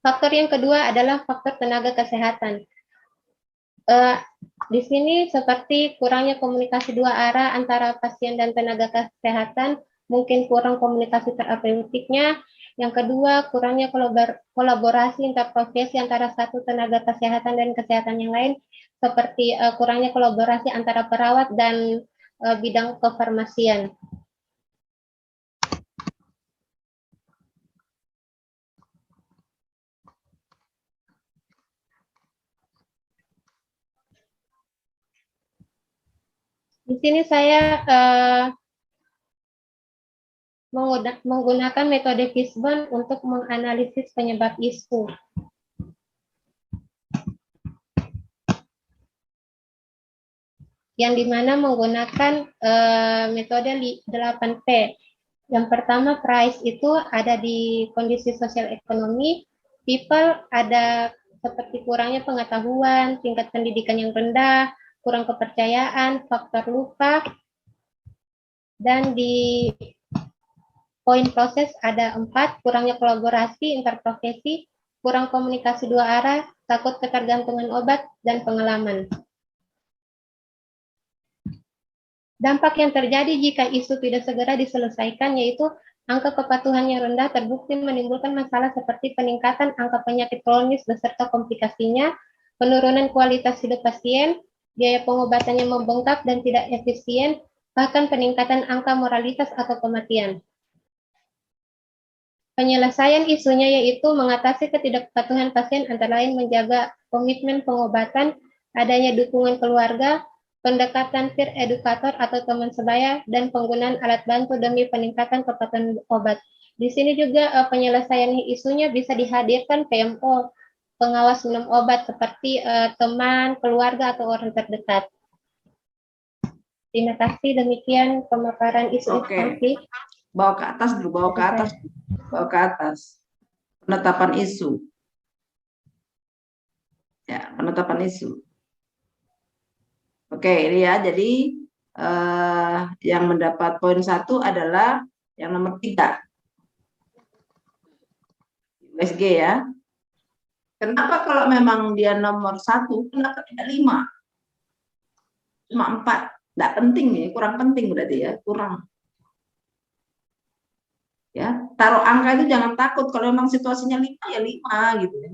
Faktor yang kedua adalah faktor tenaga kesehatan. Di sini seperti kurangnya komunikasi dua arah antara pasien dan tenaga kesehatan, mungkin kurang komunikasi terapeutiknya. Yang kedua, kurangnya kolaborasi interprofesi antara satu tenaga kesehatan dan kesehatan yang lain, seperti kurangnya kolaborasi antara perawat dan bidang kefarmasian. Di sini saya menggunakan metode Fishbone untuk menganalisis penyebab ISU. Yang dimana menggunakan metode 8P. Yang pertama, price itu ada di kondisi sosial ekonomi, people ada seperti kurangnya pengetahuan, tingkat pendidikan yang rendah, kurang kepercayaan, faktor lupa, dan di poin proses ada 4, kurangnya kolaborasi interprofesi, kurang komunikasi dua arah, takut ketergantungan obat, dan pengalaman. Dampak yang terjadi jika isu tidak segera diselesaikan yaitu angka kepatuhan yang rendah terbukti menimbulkan masalah seperti peningkatan angka penyakit kronis beserta komplikasinya, penurunan kualitas hidup pasien, biaya pengobatannya membengkak dan tidak efisien, bahkan peningkatan angka moralitas atau kematian. Penyelesaian isunya yaitu mengatasi ketidakpatuhan pasien antara lain menjaga komitmen pengobatan, adanya dukungan keluarga, pendekatan peer edukator atau teman sebaya, dan penggunaan alat bantu demi peningkatan kepatuhan obat. Di sini juga penyelesaian isunya bisa dihadirkan PMO, pengawas minum obat seperti teman, keluarga, atau orang terdekat. Terima kasih, demikian pemaparan isu. Oke. Bawa ke atas dulu, bawa ke atas. Bawa ke atas. Penetapan isu. Ya, penetapan isu. Oke, ini ya. Jadi yang mendapat poin 1 adalah yang nomor 3. USG ya. Kenapa kalau memang dia nomor 1, kenapa tidak 5? Cuma 4. Tidak penting nih, kurang penting berarti ya, kurang. Ya, taruh angka itu jangan takut. Kalau memang situasinya 5 ya 5 gitu ya.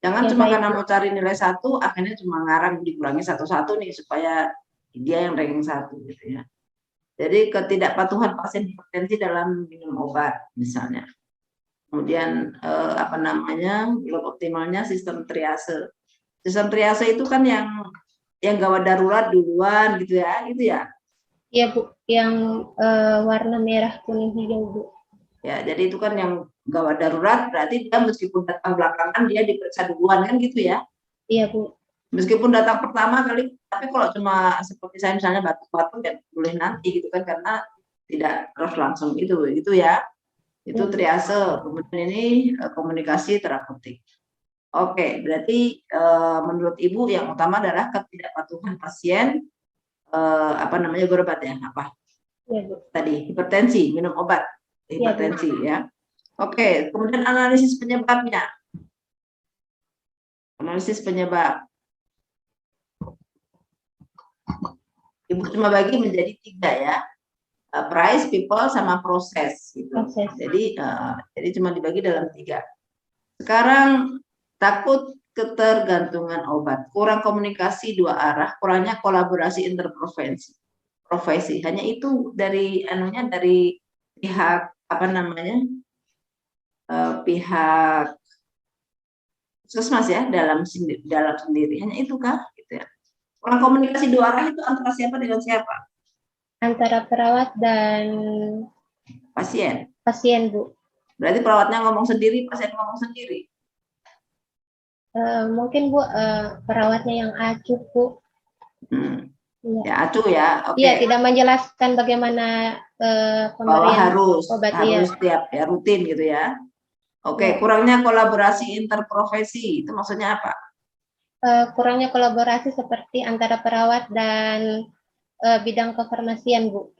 Jangan cuma karena mau cari nilai 1, akhirnya cuma ngarang dikurangi 1 nih supaya dia yang ranking 1 gitu ya. Jadi ketidakpatuhan pasien hipertensi dalam minum obat misalnya. Kemudian belum optimalnya sistem triase. Sistem triase itu kan yang gawat darurat duluan gitu ya, itu ya. Iya Bu, yang warna merah kuning hijau Bu. Ya, jadi itu kan yang gawat darurat, berarti dia meskipun datang belakangan dia diperiksa duluan kan gitu ya? Iya Bu. Meskipun datang pertama kali, tapi kalau cuma seperti saya misalnya batuk-batuk ya boleh nanti gitu kan karena tidak harus langsung gitu ya. Itu triase. Kemudian ini komunikasi terapeutik. Oke, berarti menurut Ibu yang utama adalah ketidakpatuhan pasien berobat ya, apa? Iya, Bu. Tadi hipertensi, minum obat hipertensi ya. Oke, kemudian analisis penyebabnya. Analisis penyebab. Ibu cuma bagi menjadi 3 ya. Price, people, sama proses gitu. Jadi cuma dibagi dalam 3. Sekarang takut ketergantungan obat, kurang komunikasi 2 arah, kurangnya kolaborasi interprofesi. Hanya itu dari dari pihak pihak puskesmas ya dalam sendiri. Hanya itu kah gitu ya. Kurang komunikasi 2 arah itu antara siapa dengan siapa? Antara perawat dan pasien. Pasien, Bu. Berarti perawatnya ngomong sendiri, pasien ngomong sendiri. Mungkin Bu, perawatnya yang acuh, Bu. Ya, acuh ya. Oke. Iya, tidak menjelaskan bagaimana pemberian obat. Harus tiap ya rutin gitu ya. Oke, kurangnya kolaborasi interprofesi itu maksudnya apa? Kurangnya kolaborasi seperti antara perawat dan bidang kefarmasian, Bu.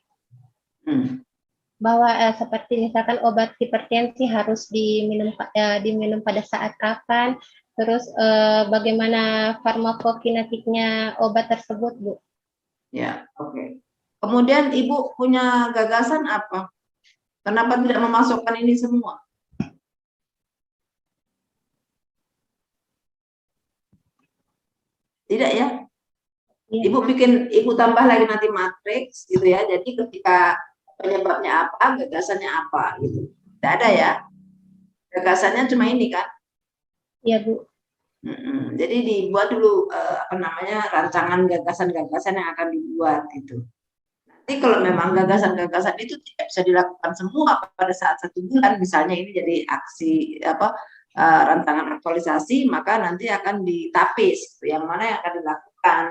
Bahwa seperti misalkan obat hipertensi harus diminum pada saat kapan, terus bagaimana farmakokinetiknya obat tersebut, Bu. Ya, oke. Kemudian Ibu punya gagasan apa? Kenapa tidak memasukkan ini semua? Tidak ya? Ibu tambah lagi nanti matriks gitu ya. Jadi ketika penyebabnya apa, gagasannya apa gitu. Tidak ada ya? Gagasannya cuma ini kan? Iya, Bu. Jadi dibuat dulu rancangan gagasan-gagasan yang akan dibuat itu. Nanti kalau memang gagasan-gagasan itu tidak bisa dilakukan semua pada saat 1 bulan, misalnya ini jadi aksi rancangan aktualisasi, maka nanti akan ditapis gitu, yang mana yang akan dilakukan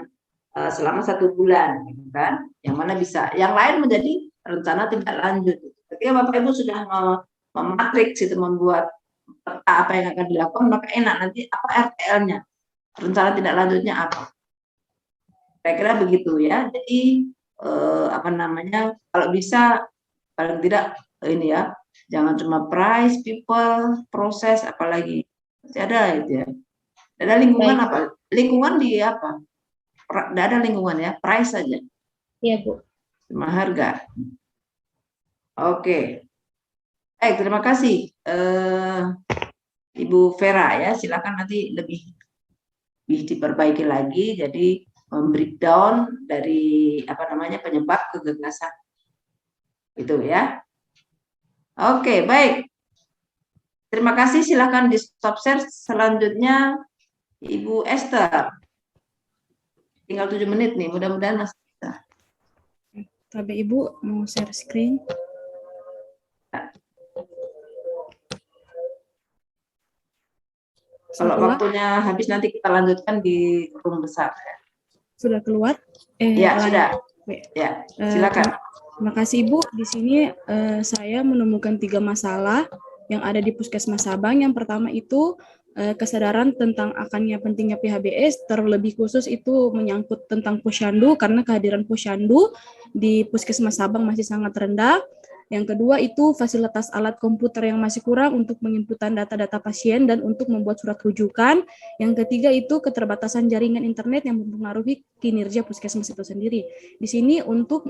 selama 1 bulan, gitu kan? Yang mana bisa, yang lain menjadi rencana tindak lanjut. Ketika Bapak Ibu sudah mematriks itu, membuat peta apa yang akan dilakukan, maka enak nanti apa RTL-nya, rencana tindak lanjutnya apa. Kira-kira begitu ya. Jadi kalau bisa paling tidak ini ya, jangan cuma price, people, proses, apalagi masih ada itu ya. Ada lingkungan apa? Lingkungan di apa? Tidak ada lingkungan ya, price saja. Iya, Bu. Cuma harga. Oke. Terima kasih Ibu Vera ya, silakan nanti lebih diperbaiki lagi, jadi breakdown dari penyebab ke gagasan itu ya. Oke, baik. Terima kasih, silakan di stop share. Selanjutnya Ibu Esther. Tinggal 7 menit nih, mudah-mudahan masih bisa. Bapak Ibu mau share screen. Kalau waktunya habis nanti kita lanjutkan di room besar. Sudah keluar? Ya, sudah. Ya, silakan. Terima kasih Ibu. Di sini saya menemukan 3 masalah yang ada di Puskesmas Sabang. Yang pertama itu kesadaran tentang akannya pentingnya PHBS, terlebih khusus itu menyangkut tentang posyandu, karena kehadiran posyandu di Puskesmas Sabang masih sangat rendah. Yang kedua itu fasilitas alat komputer yang masih kurang untuk menginputan data-data pasien dan untuk membuat surat rujukan. Yang ketiga itu keterbatasan jaringan internet yang mempengaruhi kinerja puskesmas itu sendiri. Di sini untuk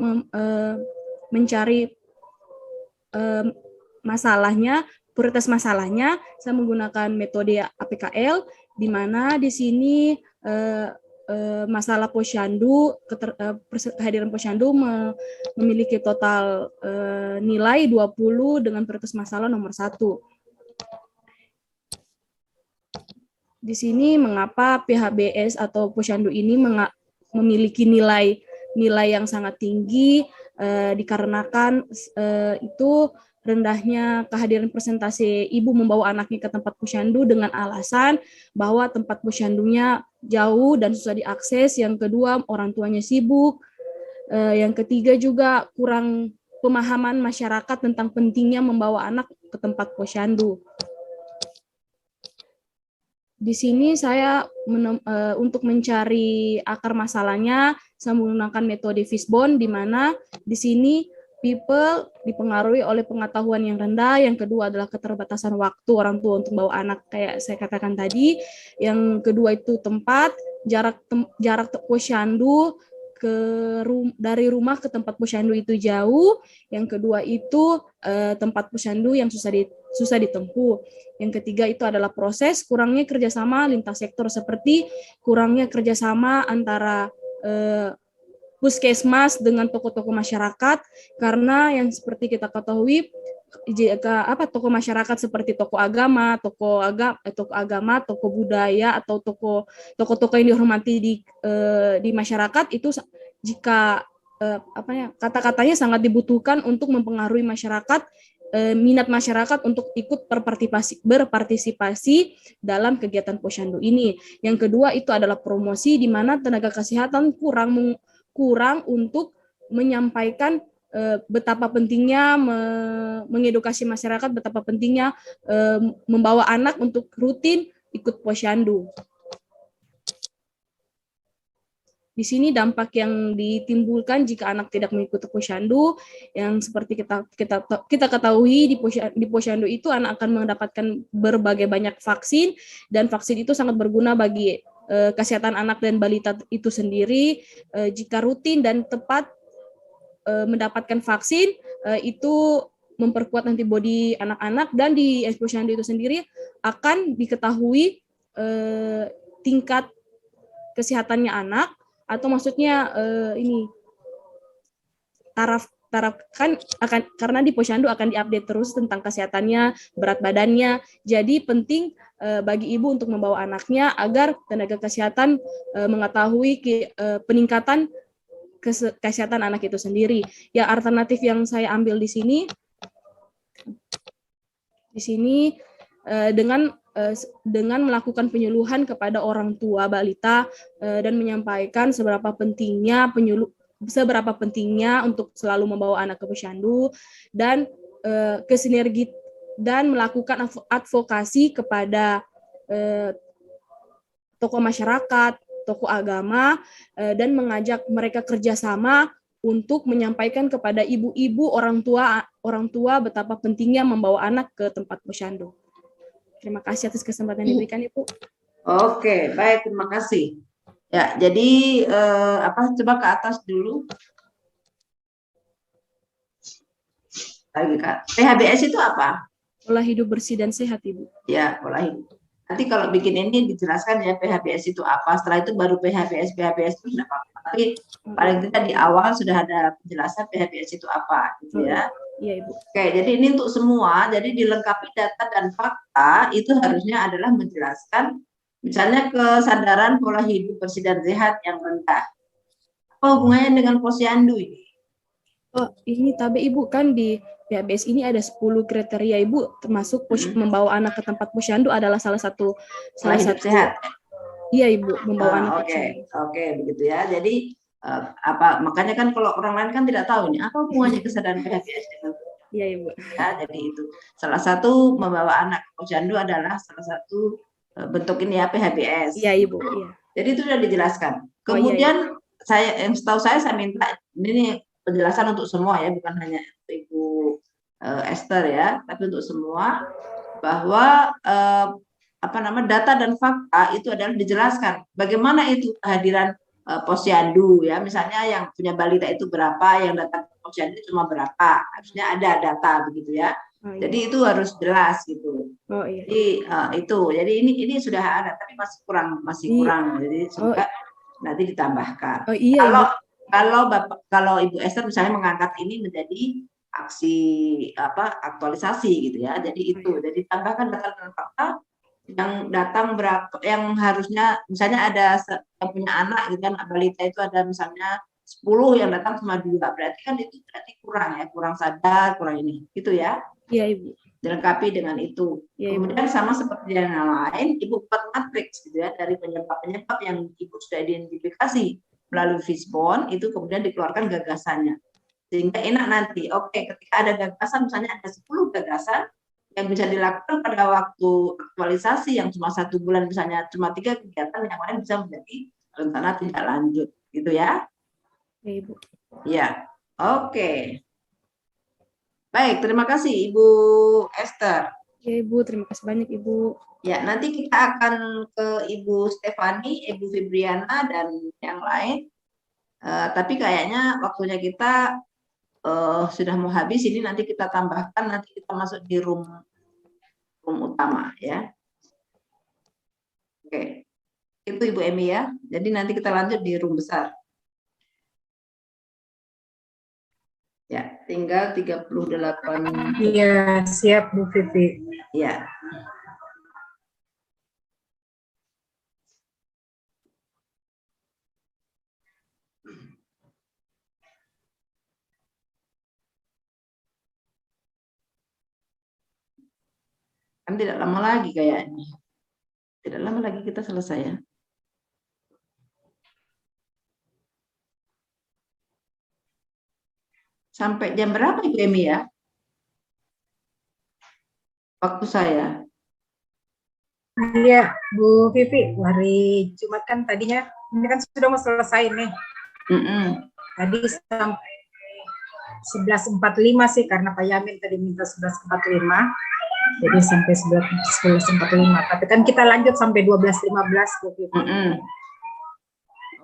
mencari masalahnya, prioritas masalahnya, saya menggunakan metode APKL, di mana di sini masalah posyandu, kehadiran posyandu memiliki total nilai 20 dengan prioritas masalah nomor 1. Di sini mengapa PHBS atau posyandu ini memiliki nilai yang sangat tinggi, dikarenakan itu rendahnya kehadiran persentase ibu membawa anaknya ke tempat posyandu dengan alasan bahwa tempat posyandunya jauh dan susah diakses. Yang kedua, orang tuanya sibuk. Yang ketiga juga kurang pemahaman masyarakat tentang pentingnya membawa anak ke tempat posyandu. Di sini saya untuk mencari akar masalahnya, saya menggunakan metode Fishbone, di mana di sini people dipengaruhi oleh pengetahuan yang rendah, yang kedua adalah keterbatasan waktu orang tua untuk bawa anak, kayak saya katakan tadi, yang kedua itu tempat, jarak posyandu dari rumah ke tempat posyandu itu jauh, yang kedua itu tempat posyandu yang susah ditempuh. Yang ketiga itu adalah proses, kurangnya kerjasama lintas sektor, seperti kurangnya kerjasama antara puskesmas dengan tokoh-tokoh masyarakat, karena yang seperti kita ketahui tokoh masyarakat seperti tokoh agama, tokoh budaya, atau tokoh-tokoh yang dihormati di masyarakat itu jika kata-katanya sangat dibutuhkan untuk mempengaruhi masyarakat, minat masyarakat untuk ikut berpartisipasi dalam kegiatan posyandu ini. Yang kedua itu adalah promosi, di mana tenaga kesehatan kurang untuk menyampaikan betapa pentingnya mengedukasi masyarakat, betapa pentingnya membawa anak untuk rutin ikut posyandu. Di sini dampak yang ditimbulkan jika anak tidak mengikuti posyandu, yang seperti kita ketahui di posyandu itu anak akan mendapatkan berbagai banyak vaksin, dan vaksin itu sangat berguna bagi kesehatan anak dan balita itu sendiri. Jika rutin dan tepat mendapatkan vaksin, itu memperkuat antibodi anak-anak, dan di posyandu itu sendiri akan diketahui tingkat kesehatannya anak, atau maksudnya taraf kan karena di posyandu akan diupdate terus tentang kesehatannya, berat badannya. Jadi penting bagi ibu untuk membawa anaknya agar tenaga kesehatan mengetahui peningkatan kesehatan anak itu sendiri. Ya, alternatif yang saya ambil di sini dengan melakukan penyuluhan kepada orang tua balita dan menyampaikan seberapa pentingnya untuk selalu membawa anak ke posyandu, dan kesinergi dan melakukan advokasi kepada tokoh masyarakat, tokoh agama, dan mengajak mereka kerjasama untuk menyampaikan kepada ibu-ibu orang tua betapa pentingnya membawa anak ke tempat posyandu. Terima kasih atas kesempatan yang diberikan, Ibu. Oke, baik, terima kasih. Ya, jadi coba ke atas dulu. Lagi, Kak. PHBS itu apa? Pola hidup bersih dan sehat, Ibu. Ya, pola hidup. Nanti kalau bikin ini dijelaskan ya PHBS itu apa. Setelah itu baru PHBS itu tidak apa-apa. Tapi paling tidak di awal sudah ada penjelasan PHBS itu apa, gitu ya. Iya, Ibu. Oke, jadi ini untuk semua, jadi dilengkapi data dan fakta itu harusnya adalah menjelaskan misalnya kesadaran pola hidup bersih dan sehat yang rendah. Apa hubungannya dengan posyandu ini? Oh, ini tapi Ibu, kan di PHBS ini ada 10 kriteria, Ibu, termasuk membawa anak ke tempat posyandu adalah salah satu sehat. Iya, Ibu, membawa anak ke posyandu. Oke, begitu ya. Jadi makanya kan kalau orang lain kan tidak tahu nih apa hubungannya kesadaran PHBS dengan Iya, Ibu. Ya, jadi itu salah satu membawa anak ke posyandu adalah salah satu bentuk ini ya PHBS. Iya, Ibu. Iya. Jadi itu sudah dijelaskan. Kemudian setahu saya minta ini penjelasan untuk semua ya, bukan hanya Ibu Esther ya, tapi untuk semua bahwa data dan fakta itu adalah dijelaskan. Bagaimana itu kehadiran posyandu ya, misalnya yang punya balita itu berapa, yang datang ke posyandu cuma berapa, harusnya ada data begitu ya. Jadi itu harus jelas gitu. Jadi jadi ini sudah ada tapi masih kurang. Jadi semoga nanti ditambahkan. Kalau Ibu Esther misalnya mengangkat ini menjadi aksi aktualisasi gitu ya. Jadi jadi tambahkan data dan fakta yang datang berapa, yang harusnya misalnya ada yang punya anak gitu kan, balita itu ada misalnya 10 yang datang cuma 2, berarti kan itu kurang ya, kurang sadar, kurang ini gitu ya. Iya, Ibu. Dilengkapi dengan itu. Ya, kemudian sama seperti yang lain, Ibu buat matriks gitu ya, dari penyebab-penyebab yang Ibu sudah identifikasi melalui Fishbone, itu kemudian dikeluarkan gagasannya. Sehingga enak nanti, ketika ada gagasan, misalnya ada 10 gagasan, yang bisa dilakukan pada waktu aktualisasi yang cuma 1 bulan, misalnya cuma 3 kegiatan, yang lain bisa menjadi rencana tindak lanjut, gitu ya? Ya, Ibu. Ya, oke. Baik, terima kasih Ibu Esther. Ya, Ibu, terima kasih banyak, Ibu. Ya, nanti kita akan ke Ibu Stefani, Ibu Fibriana, dan yang lain. Tapi kayaknya waktunya kita sudah mau habis. Ini nanti kita tambahkan, nanti kita masuk di room utama ya. Oke, itu Ibu Emi ya. Jadi nanti kita lanjut di room besar. Ya, tinggal 38. Iya, siap Bu Vivi. Ya. Kan tidak lama lagi kayaknya. Tidak lama lagi kita selesai ya. Sampai jam berapa Ibu Emi ya? Waktu saya. Iya, Bu Vivi, hari Jumat kan tadinya, ini kan sudah mau selesai nih. Tadi sampai 11.45 sih, karena Pak Yamin tadi minta 11.45. Jadi sampai 11.45. Tapi kan kita lanjut sampai 12.15. Bu Vivi.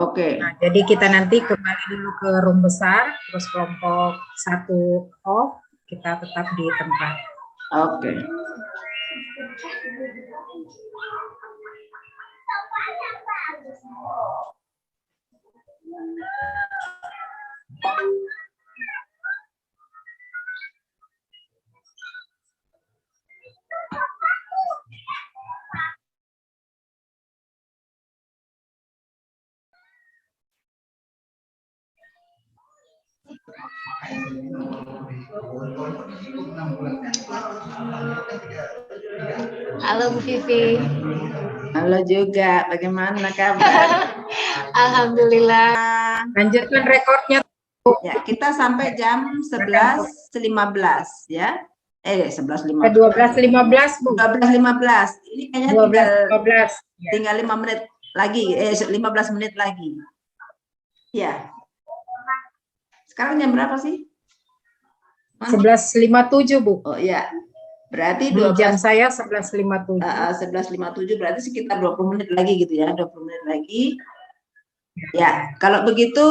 Oke. Nah, jadi kita nanti kembali dulu ke room besar, terus kelompok 1 off, kita tetap di tempat. Oke. Halo Bu Vivi. Halo juga, bagaimana kabar? Alhamdulillah. Lanjutkan rekornya. Ya, kita sampai jam 11.15 ya. 11.15. 12.15 Bu. 12.15. Ini kayaknya 12.15. Tinggal 5 menit lagi, 15 menit lagi. Ya. Sekarang jam berapa sih? 11.57 Bu. Oh iya. Berarti di jam saya 11.57. 11.57 berarti sekitar 20 menit lagi gitu ya, 20 menit lagi. Ya, kalau begitu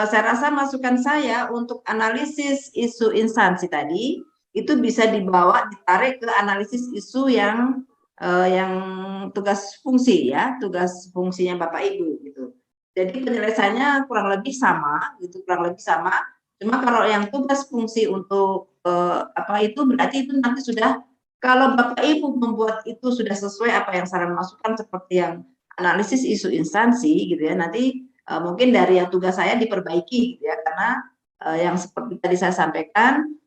saya rasa masukan saya untuk analisis isu instansi tadi itu bisa dibawa, ditarik ke analisis isu yang tugas fungsi ya, tugas fungsinya Bapak Ibu gitu. Jadi penyelesaiannya kurang lebih sama gitu, kurang lebih sama. Cuma kalau yang tugas fungsi untuk itu berarti itu nanti sudah, kalau Bapak Ibu membuat itu sudah sesuai apa yang saran masukan seperti yang analisis isu instansi gitu ya, nanti mungkin dari yang tugas saya diperbaiki gitu ya, karena yang seperti tadi saya sampaikan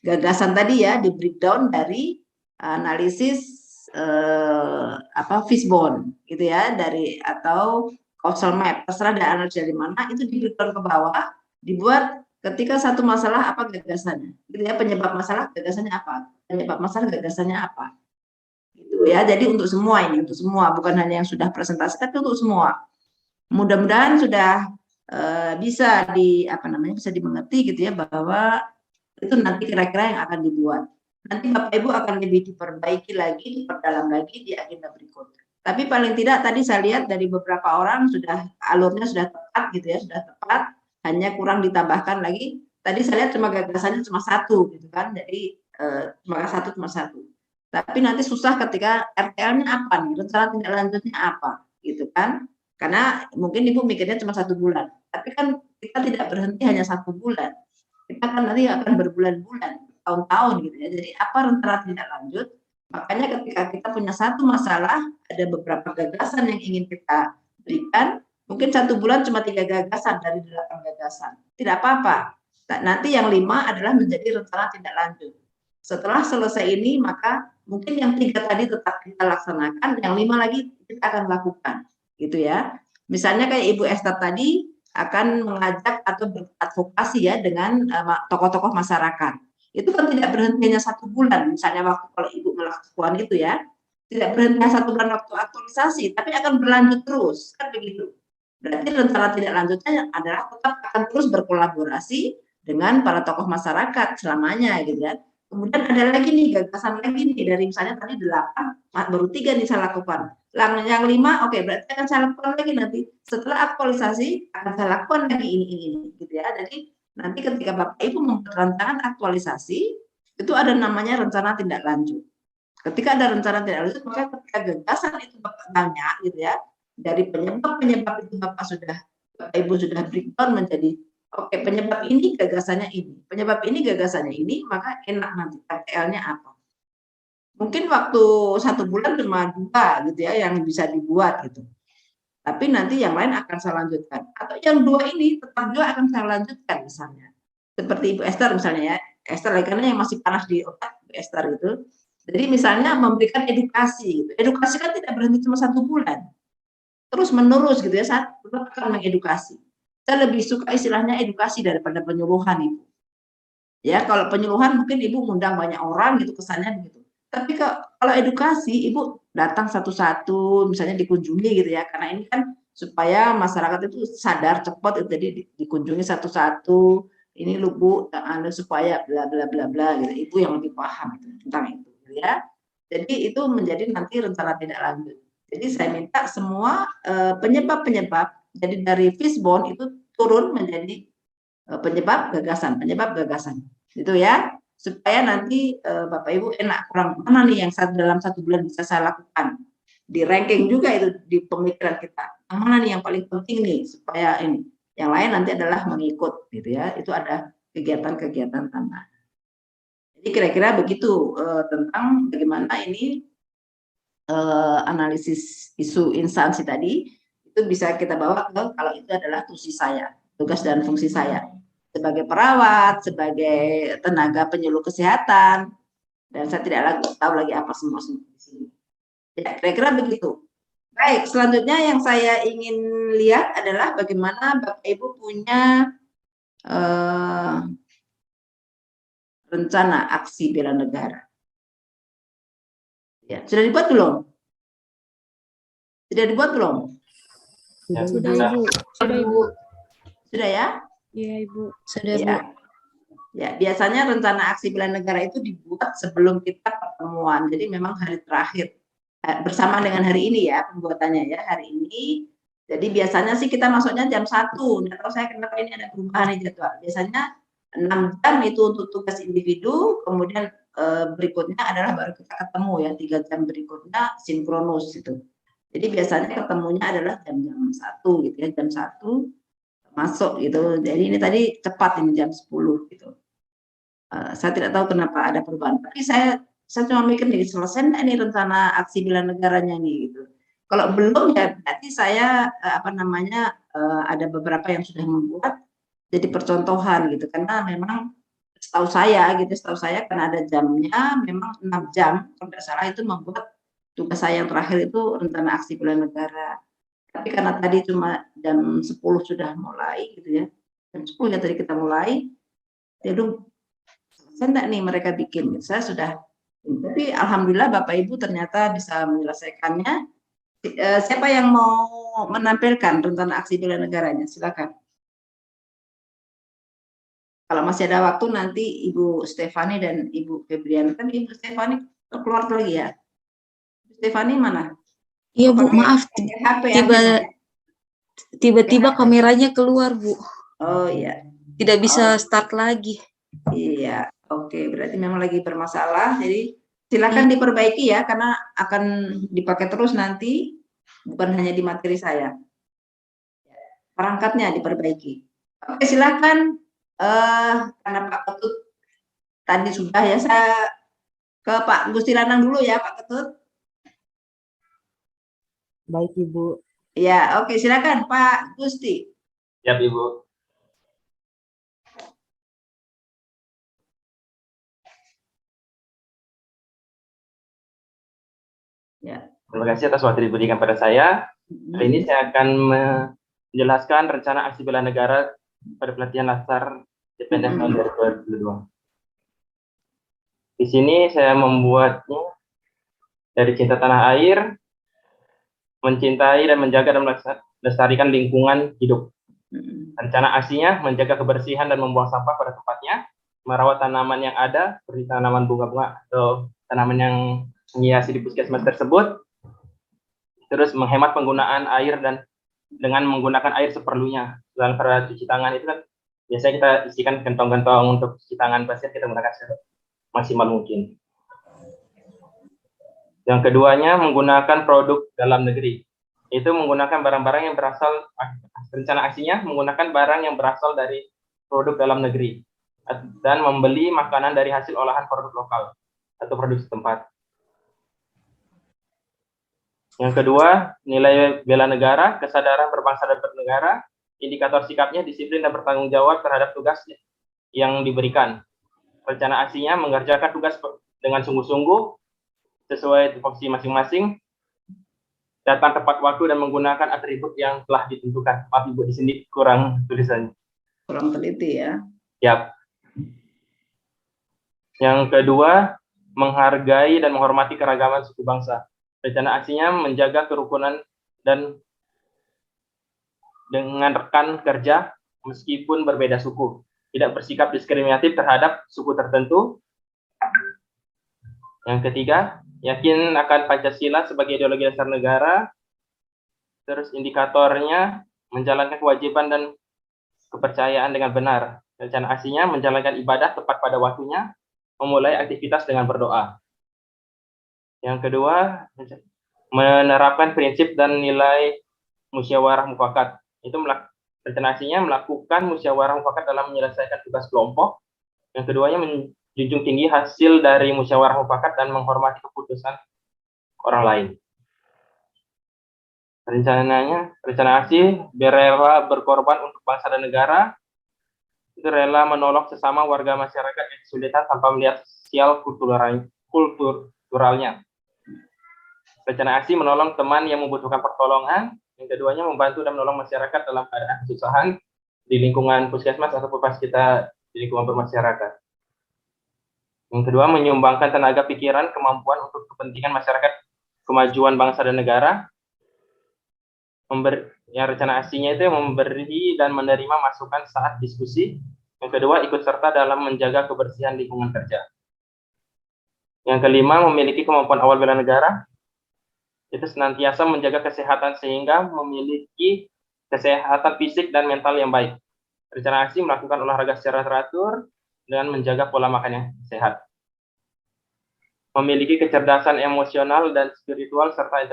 gagasan tadi ya, di breakdown dari analisis fishbone gitu ya, dari atau causal map, terserah dari analisis dari mana, itu di breakdown ke bawah, dibuat ketika satu masalah apa gagasannya gitu ya, penyebab masalah gagasannya apa, penyebab masalah gagasannya apa gitu ya. Jadi untuk semua ini, untuk semua, bukan hanya yang sudah presentasi tapi untuk semua. Mudah-mudahan sudah bisa bisa dimengerti gitu ya, bahwa itu nanti kira-kira yang akan dibuat. Nanti Bapak Ibu akan lebih diperbaiki lagi, diperdalam lagi di agenda berikut. Tapi paling tidak tadi saya lihat dari beberapa orang sudah alurnya sudah tepat gitu ya, sudah tepat, hanya kurang ditambahkan lagi. Tadi saya lihat cuma gagasannya cuma 1 gitu kan, jadi cuma satu. Tapi nanti susah ketika RTL-nya apa nih, rencana tindak lanjutnya apa gitu kan. Karena mungkin Ibu mikirnya cuma 1 bulan, tapi kan kita tidak berhenti hanya 1 bulan. Kita kan nanti akan berbulan-bulan, tahun-tahun gitu ya. Jadi apa rencana tindak lanjut? Makanya ketika kita punya satu masalah, ada beberapa gagasan yang ingin kita berikan, mungkin 1 bulan cuma 3 gagasan dari 8 gagasan. Tidak apa-apa. Nanti yang 5 adalah menjadi rencana tindak lanjut. Setelah selesai ini, maka mungkin yang 3 tadi tetap kita laksanakan, yang 5 lagi kita akan lakukan. Gitu ya. Misalnya kayak Ibu Esther tadi, akan mengajak atau beradvokasi ya dengan tokoh-tokoh masyarakat. Itu kan tidak berhenti hanya 1 bulan, misalnya waktu kalau Ibu melakukan itu ya, tidak berhenti 1 bulan waktu aktualisasi, tapi akan berlanjut terus, kan begitu. Berarti rencana tidak lanjutnya adalah tetap akan terus berkolaborasi dengan para tokoh masyarakat selamanya gitu kan. Kemudian ada lagi nih gagasan lagi nih dari misalnya tadi 8, baru 3 nih saya lakukan. Yang 5, oke, berarti akan saya lakukan lagi nanti. Setelah aktualisasi akan saya lakukan lagi ini gitu ya. Jadi nanti ketika Bapak Ibu membuat rancangan aktualisasi, itu ada namanya rencana tindak lanjut. Ketika ada rencana tindak lanjut, maka ketika gagasan itu Bapak banyak gitu ya, dari penyebab-penyebab itu Bapak Ibu sudah breakdown menjadi oke, penyebab ini gagasannya ini, penyebab ini gagasannya ini, maka enak nanti RTL-nya apa. Mungkin waktu 1 bulan cuma 2 gitu ya yang bisa dibuat gitu. Tapi nanti yang lain akan saya lanjutkan. Atau yang 2 ini tetap juga akan saya lanjutkan misalnya. Seperti Ibu Esther misalnya ya. Esther karena yang masih panas di otak Ibu Esther itu. Jadi misalnya memberikan edukasi gitu. Edukasi kan tidak berhenti cuma 1 bulan. Terus menerus gitu ya, saat tetap akan mengedukasi. Saya lebih suka istilahnya edukasi daripada penyuluhan Ibu. Ya, kalau penyuluhan mungkin Ibu ngundang banyak orang gitu kesannya begitu. Tapi kalau edukasi Ibu datang satu-satu misalnya dikunjungi gitu ya, karena ini kan supaya masyarakat itu sadar cepat itu, jadi dikunjungi satu-satu, ini lu Bu, supaya bla bla bla bla gitu. Ibu yang lebih paham gitu, tentang itu gitu ya. Jadi itu menjadi nanti rencana tindak lanjut. Jadi saya minta semua penyebab-penyebab, jadi dari fishbone itu turun menjadi penyebab gagasan, gitu ya, supaya nanti Bapak Ibu enak kurang mana nih yang dalam 1 bulan bisa saya lakukan, di ranking juga itu di pemikiran kita, mana nih yang paling penting nih supaya ini, yang lain nanti adalah mengikut gitu ya, itu ada kegiatan-kegiatan tambahan. Jadi kira-kira begitu tentang bagaimana ini analisis isu instansi tadi itu bisa kita bawa ke kalau itu adalah tugas saya, tugas dan fungsi saya sebagai perawat, sebagai tenaga penyuluh kesehatan, dan saya tidak tahu lagi apa semua di sini. Ya, kira-kira begitu. Baik, selanjutnya yang saya ingin lihat adalah bagaimana Bapak Ibu punya rencana aksi bela negara. Ya, sudah dibuat belum? Sudah dibuat belum? Sudah Ibu. Sudah Ibu. Sudah ya? Iya Ibu. Sudah ya. Bu. Ya, biasanya rencana aksi bela negara itu dibuat sebelum kita pertemuan. Jadi memang hari terakhir bersama dengan hari ini ya pembuatannya ya hari ini. Jadi biasanya sih kita masuknya jam 1. Nggak tahu saya kenapa ini ada perubahan di jadwal. Biasanya 6 jam itu untuk tugas individu, kemudian berikutnya adalah baru kita ketemu ya 3 jam berikutnya sinkronus itu. Jadi biasanya ketemunya adalah jam-jam 1 gitu ya, jam 1 masuk gitu. Jadi ini tadi cepat ini jam 10 gitu. Saya tidak tahu kenapa ada perubahan. Tapi saya cuma mikir nih selesai nggak nih rencana aksi bela negaranya nih gitu. Kalau belum ya berarti saya ada beberapa yang sudah membuat jadi percontohan gitu karena memang setahu saya karena ada jamnya memang 6 jam kalau tidak salah itu membuat tugas saya yang terakhir itu rencana aksi bela negara. Tapi karena tadi cuma jam 10 sudah mulai gitu ya. Jam 10 ya tadi kita mulai. Jadi selesai enggak nih mereka bikin. Saya sudah. Tapi alhamdulillah Bapak Ibu ternyata bisa menyelesaikannya. Siapa yang mau menampilkan rencana aksi bela negaranya? Silakan. Kalau masih ada waktu nanti Ibu Stefani dan Ibu Febriana. Kan Ibu Stefani keluar lagi ya. Stefani mana? Iya Bu, maaf. Tiba-tiba kameranya keluar Bu. Oh iya. Tidak bisa start lagi. Iya, oke. Berarti memang lagi bermasalah. Jadi silakan diperbaiki ya, karena akan dipakai terus nanti, bukan hanya di materi saya. Perangkatnya diperbaiki. Oke, silakan. Karena Pak Ketut tadi sudah ya, saya ke Pak Gusti Lanang dulu ya, Pak Ketut. Baik Ibu. Ya, oke, silakan Pak Gusti. Siap Ibu. Ya. Terima kasih atas waktu diberikan pada saya. Hari ini saya akan menjelaskan rencana aksi bela negara pada pelatihan laskar CPNS tahun 2022. Di sini saya membuatnya dari cinta tanah air, mencintai dan menjaga dan melestarikan lingkungan hidup. Rencana aksinya menjaga kebersihan dan membuang sampah pada tempatnya, merawat tanaman yang ada, seperti tanaman bunga-bunga atau tanaman yang menghiasi di puskesmas tersebut, terus menghemat penggunaan air dan dengan menggunakan air seperlunya. Dalam pada cuci tangan itu kan biasanya kita isikan kantong-kantong untuk cuci tangan pasien, kita gunakan maksimal mungkin. Yang keduanya menggunakan produk dalam negeri. Itu menggunakan barang-barang yang berasal, rencana aksinya menggunakan barang yang berasal dari produk dalam negeri dan membeli makanan dari hasil olahan produk lokal atau produk setempat. Yang kedua, nilai bela negara, kesadaran berbangsa dan bernegara, indikator sikapnya, disiplin dan bertanggung jawab terhadap tugas yang diberikan. Rencana aksinya mengerjakan tugas dengan sungguh-sungguh sesuai tupoksi masing-masing, datang tepat waktu dan menggunakan atribut yang telah ditentukan. Maaf Ibu, di sini kurang tulisannya. Kurang teliti ya. Yap. Yang kedua, menghargai dan menghormati keragaman suku bangsa. Rencana aksinya menjaga kerukunan dan dengan rekan kerja meskipun berbeda suku. Tidak bersikap diskriminatif terhadap suku tertentu. Yang ketiga, yakin akan Pancasila sebagai ideologi dasar negara. Terus indikatornya menjalankan kewajiban dan kepercayaan dengan benar. Rencana aksinya menjalankan ibadah tepat pada waktunya, memulai aktivitas dengan berdoa. Yang kedua, menerapkan prinsip dan nilai musyawarah mufakat. Itu rencana aksinya melakukan musyawarah mufakat dalam menyelesaikan tugas kelompok. Yang keduanya menjunjung tinggi hasil dari musyawarah mufakat dan menghormati keputusan orang lain. Rencana aksi berrela berkorban untuk bangsa dan negara. Itu rela menolong sesama warga masyarakat yang kesulitan tanpa melihat sosial kulturalnya. Rencana aksi menolong teman yang membutuhkan pertolongan. Yang keduanya membantu dan menolong masyarakat dalam keadaan kesusahan di lingkungan puskesmas ataupun pas kita di lingkungan bermasyarakat. Yang kedua, menyumbangkan tenaga pikiran, kemampuan untuk kepentingan masyarakat, kemajuan bangsa dan negara. Rencana aksinya itu memberi dan menerima masukan saat diskusi. Yang kedua, ikut serta dalam menjaga kebersihan lingkungan kerja. Yang kelima, memiliki kemampuan awal bela negara. Itu senantiasa menjaga kesehatan sehingga memiliki kesehatan fisik dan mental yang baik. Rencana aksi melakukan olahraga secara teratur dengan menjaga pola makan yang sehat. Memiliki kecerdasan emosional dan spiritual serta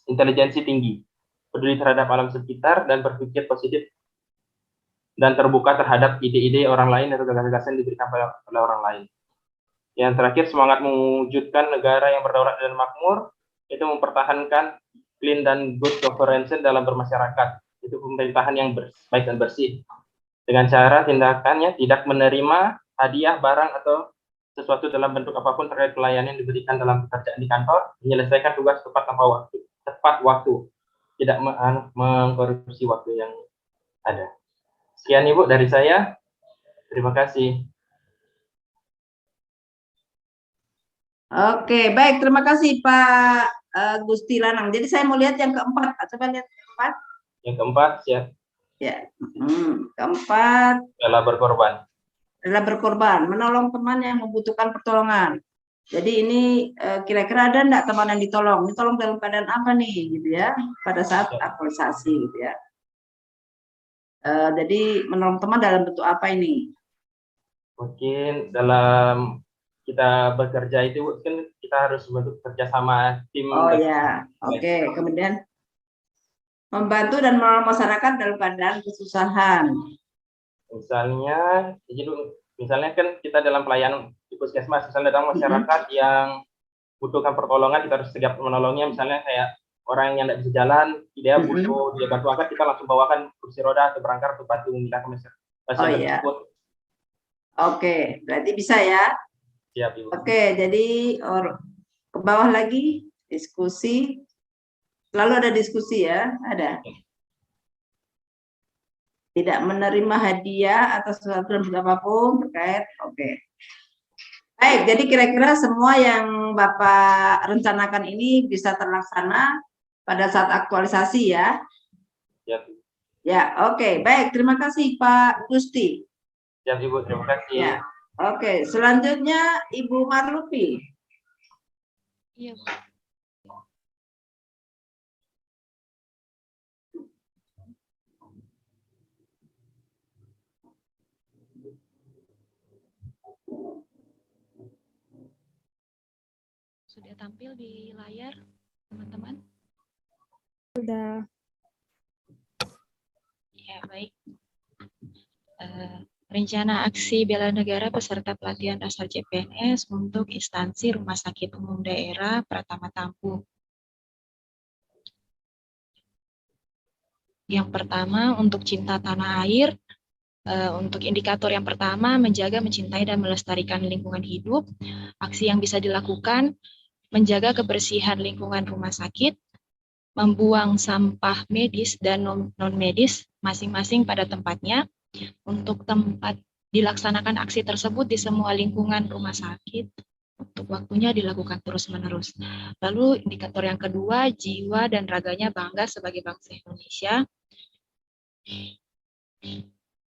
intelijensi tinggi. Peduli terhadap alam sekitar dan berpikir positif dan terbuka terhadap ide-ide orang lain atau gagasan yang diberikan oleh orang lain. Yang terakhir, semangat mewujudkan negara yang berdaulat dan makmur, itu mempertahankan clean dan good governance dalam bermasyarakat. Itu pemerintahan yang baik dan bersih. Dengan cara tindakannya tidak menerima hadiah, barang, atau sesuatu dalam bentuk apapun terkait pelayanan yang diberikan dalam pekerjaan di kantor, menyelesaikan tugas tepat waktu, tidak mengkorupsi waktu yang ada. Sekian Ibu dari saya. Terima kasih. Oke, baik. Terima kasih Pak Gusti Lanang. Jadi saya mau lihat yang keempat. Coba lihat keempat. Yang keempat, siap. Ya. Keempat. Rela berkorban. Rela berkorban, menolong teman yang membutuhkan pertolongan. Jadi ini kira-kira ada enggak teman yang ditolong? Ditolong dalam keadaan apa nih, gitu ya? Pada saat aktualisasi, gitu ya. Jadi menolong teman dalam bentuk apa ini? Mungkin dalam kita bekerja itu kan kita harus bentuk kerjasama tim. Oh ya, oke. Kemudian membantu dan menolong masyarakat dalam keadaan kesusahan. Misalnya kan kita dalam pelayanan di puskesmas, misalnya dalam masyarakat yang butuhkan pertolongan, kita harus sigap menolongnya. Misalnya kayak orang yang tidak bisa jalan, dia butuh dia bantu angkat, kita langsung bawakan kursi roda atau berangkat untuk bantu memindahkan pasien tersebut. Oke, berarti bisa ya. Siap, Ibu. Oke, jadi ke bawah lagi diskusi. Selalu ada diskusi ya, ada. Tidak menerima hadiah atau sesuatu apapun terkait. Oke. Baik, jadi kira-kira semua yang Bapak rencanakan ini bisa terlaksana pada saat aktualisasi ya. Ya, Ya, oke. Baik, terima kasih Pak Gusti. ya Ibu, terima kasih. Ya. Oke, selanjutnya Ibu Marlupi. Iya, Bu. Sudah tampil di layar, teman-teman? Sudah. Ya, baik. Rencana aksi bela negara peserta pelatihan dasar CPNS untuk instansi Rumah Sakit Umum Daerah Pratama Tampu. Yang pertama, untuk cinta tanah air. Untuk indikator yang pertama, menjaga, mencintai, dan melestarikan lingkungan hidup. Aksi yang bisa dilakukan, menjaga kebersihan lingkungan rumah sakit, membuang sampah medis dan non-medis masing-masing pada tempatnya. Untuk tempat dilaksanakan aksi tersebut di semua lingkungan rumah sakit, untuk waktunya dilakukan terus-menerus. Lalu indikator yang kedua, jiwa dan raganya bangga sebagai bangsa Indonesia.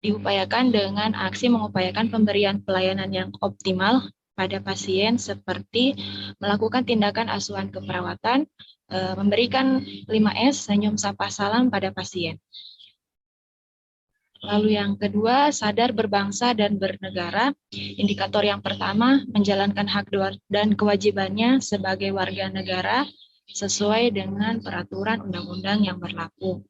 Diupayakan dengan aksi mengupayakan pemberian pelayanan yang optimal pada pasien seperti melakukan tindakan asuhan keperawatan, memberikan 5S, senyum, sapa, salam pada pasien. Lalu yang kedua, sadar berbangsa dan bernegara. Indikator yang pertama, menjalankan hak dan kewajibannya sebagai warga negara sesuai dengan peraturan undang-undang yang berlaku.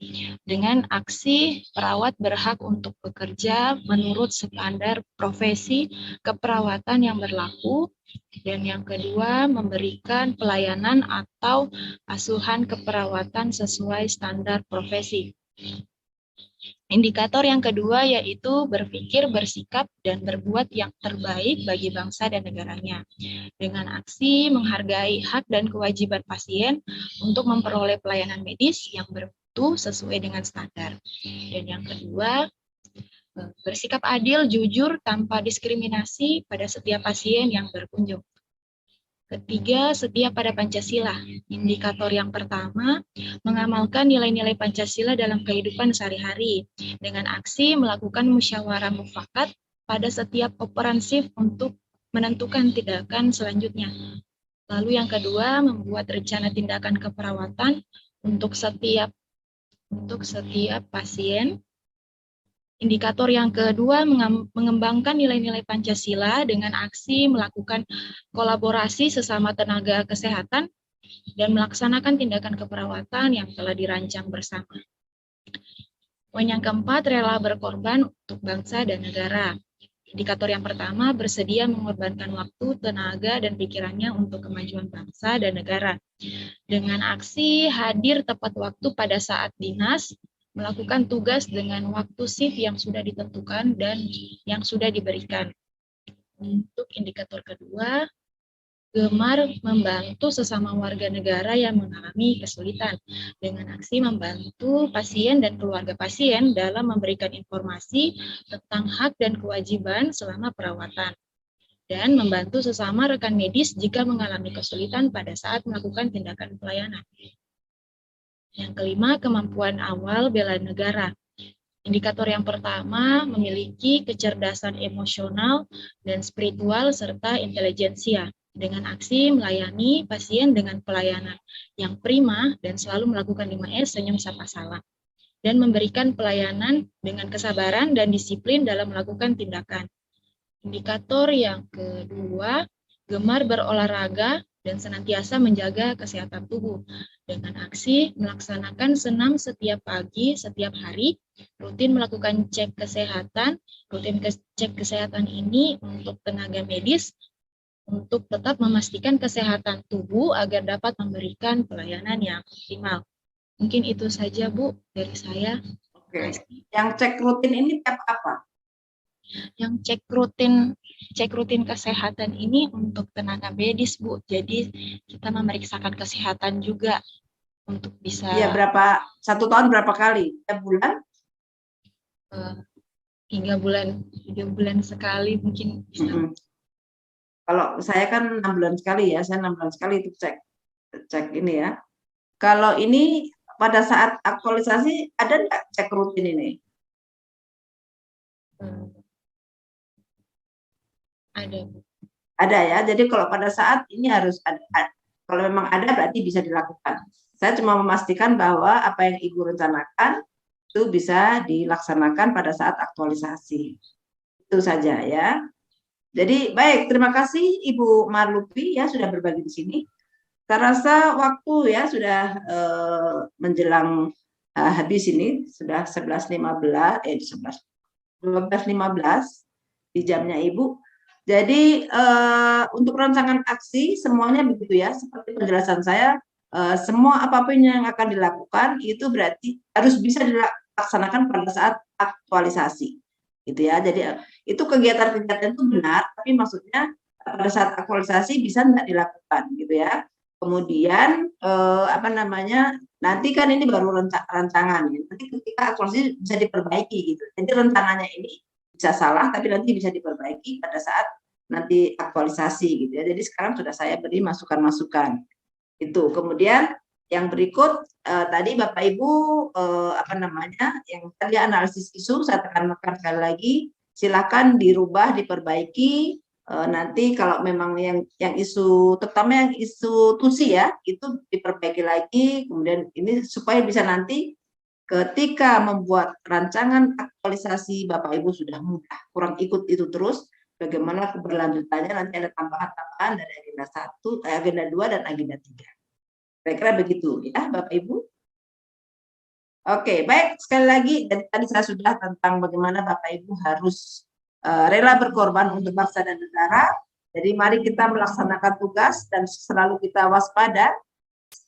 Dengan aksi, perawat berhak untuk bekerja menurut standar profesi keperawatan yang berlaku. Dan yang kedua, memberikan pelayanan atau asuhan keperawatan sesuai standar profesi. Indikator yang kedua yaitu berpikir, bersikap, dan berbuat yang terbaik bagi bangsa dan negaranya. Dengan aksi menghargai hak dan kewajiban pasien untuk memperoleh pelayanan medis yang bermutu sesuai dengan standar. Dan yang kedua, bersikap adil, jujur, tanpa diskriminasi pada setiap pasien yang berkunjung. Ketiga, setia pada Pancasila. Indikator yang pertama, mengamalkan nilai-nilai Pancasila dalam kehidupan sehari-hari dengan aksi melakukan musyawarah mufakat pada setiap operansif untuk menentukan tindakan selanjutnya. Lalu yang kedua, membuat rencana tindakan keperawatan untuk setiap pasien. Indikator yang kedua, mengembangkan nilai-nilai Pancasila dengan aksi melakukan kolaborasi sesama tenaga kesehatan dan melaksanakan tindakan keperawatan yang telah dirancang bersama. Poin yang keempat, rela berkorban untuk bangsa dan negara. Indikator yang pertama, bersedia mengorbankan waktu, tenaga, dan pikirannya untuk kemajuan bangsa dan negara. Dengan aksi hadir tepat waktu pada saat dinas, melakukan tugas dengan waktu shift yang sudah ditentukan dan yang sudah diberikan. Untuk indikator kedua, gemar membantu sesama warga negara yang mengalami kesulitan dengan aksi membantu pasien dan keluarga pasien dalam memberikan informasi tentang hak dan kewajiban selama perawatan dan membantu sesama rekan medis jika mengalami kesulitan pada saat melakukan tindakan pelayanan. Yang kelima, kemampuan awal bela negara. Indikator yang pertama, memiliki kecerdasan emosional dan spiritual serta intelijensia dengan aksi melayani pasien dengan pelayanan yang prima dan selalu melakukan 5S, senyum, sapa, salam, dan memberikan pelayanan dengan kesabaran dan disiplin dalam melakukan tindakan. Indikator yang kedua, gemar berolahraga dan senantiasa menjaga kesehatan tubuh dengan aksi melaksanakan senam setiap pagi, setiap hari, rutin melakukan cek kesehatan. Rutin cek kesehatan ini untuk tenaga medis untuk tetap memastikan kesehatan tubuh agar dapat memberikan pelayanan yang optimal. Mungkin itu saja, Bu, dari saya. Oke. Yang cek rutin ini tiap apa? Yang cek rutin kesehatan ini untuk tenaga medis, Bu. Jadi kita memeriksakan kesehatan juga untuk bisa. Iya, satu tahun berapa kali? Tiap bulan? 3 bulan sekali mungkin bisa. Kalau saya kan 6 bulan sekali ya, saya 6 bulan sekali itu cek ini ya. Kalau ini pada saat aktualisasi ada nggak cek rutin ini? Ada. Ada ya, jadi kalau pada saat ini harus ada. Kalau memang ada berarti bisa dilakukan. Saya cuma memastikan bahwa apa yang Ibu rencanakan itu bisa dilaksanakan pada saat aktualisasi. Itu saja ya. Jadi baik, terima kasih Ibu Marlupi ya sudah berbagi di sini. Saya rasa waktu ya sudah menjelang habis ini, sudah 12.15 di jamnya Ibu. Jadi untuk rancangan aksi semuanya begitu ya, seperti penjelasan saya, semua apapun yang akan dilakukan itu berarti harus bisa dilaksanakan pada saat aktualisasi. Gitu ya. Jadi itu kegiatan-kegiatan itu benar, tapi maksudnya pada saat aktualisasi bisa tidak dilakukan gitu ya. Kemudian nanti kan ini baru rancangan ya. Nanti ketika aktualisasi bisa diperbaiki gitu. Jadi rencananya ini bisa salah tapi nanti bisa diperbaiki pada saat nanti aktualisasi gitu ya. Jadi sekarang sudah saya beri masukan-masukan. Itu. Kemudian yang berikut tadi Bapak Ibu yang tadi analisis isu saya tekankan sekali lagi, silakan dirubah, diperbaiki. Nanti kalau memang yang isu, terutama yang isu TUSI ya, itu diperbaiki lagi. Kemudian ini supaya bisa nanti ketika membuat rancangan aktualisasi Bapak Ibu sudah mudah, kurang ikut itu terus. Bagaimana keberlanjutannya nanti ada tambahan-tambahan dari agenda 1, agenda 2 dan agenda 3. Kira-kira begitu ya Bapak Ibu. Oke, baik, sekali lagi tadi saya sudah tentang bagaimana Bapak Ibu harus rela berkorban untuk bangsa dan negara. Jadi mari kita melaksanakan tugas dan selalu kita waspada.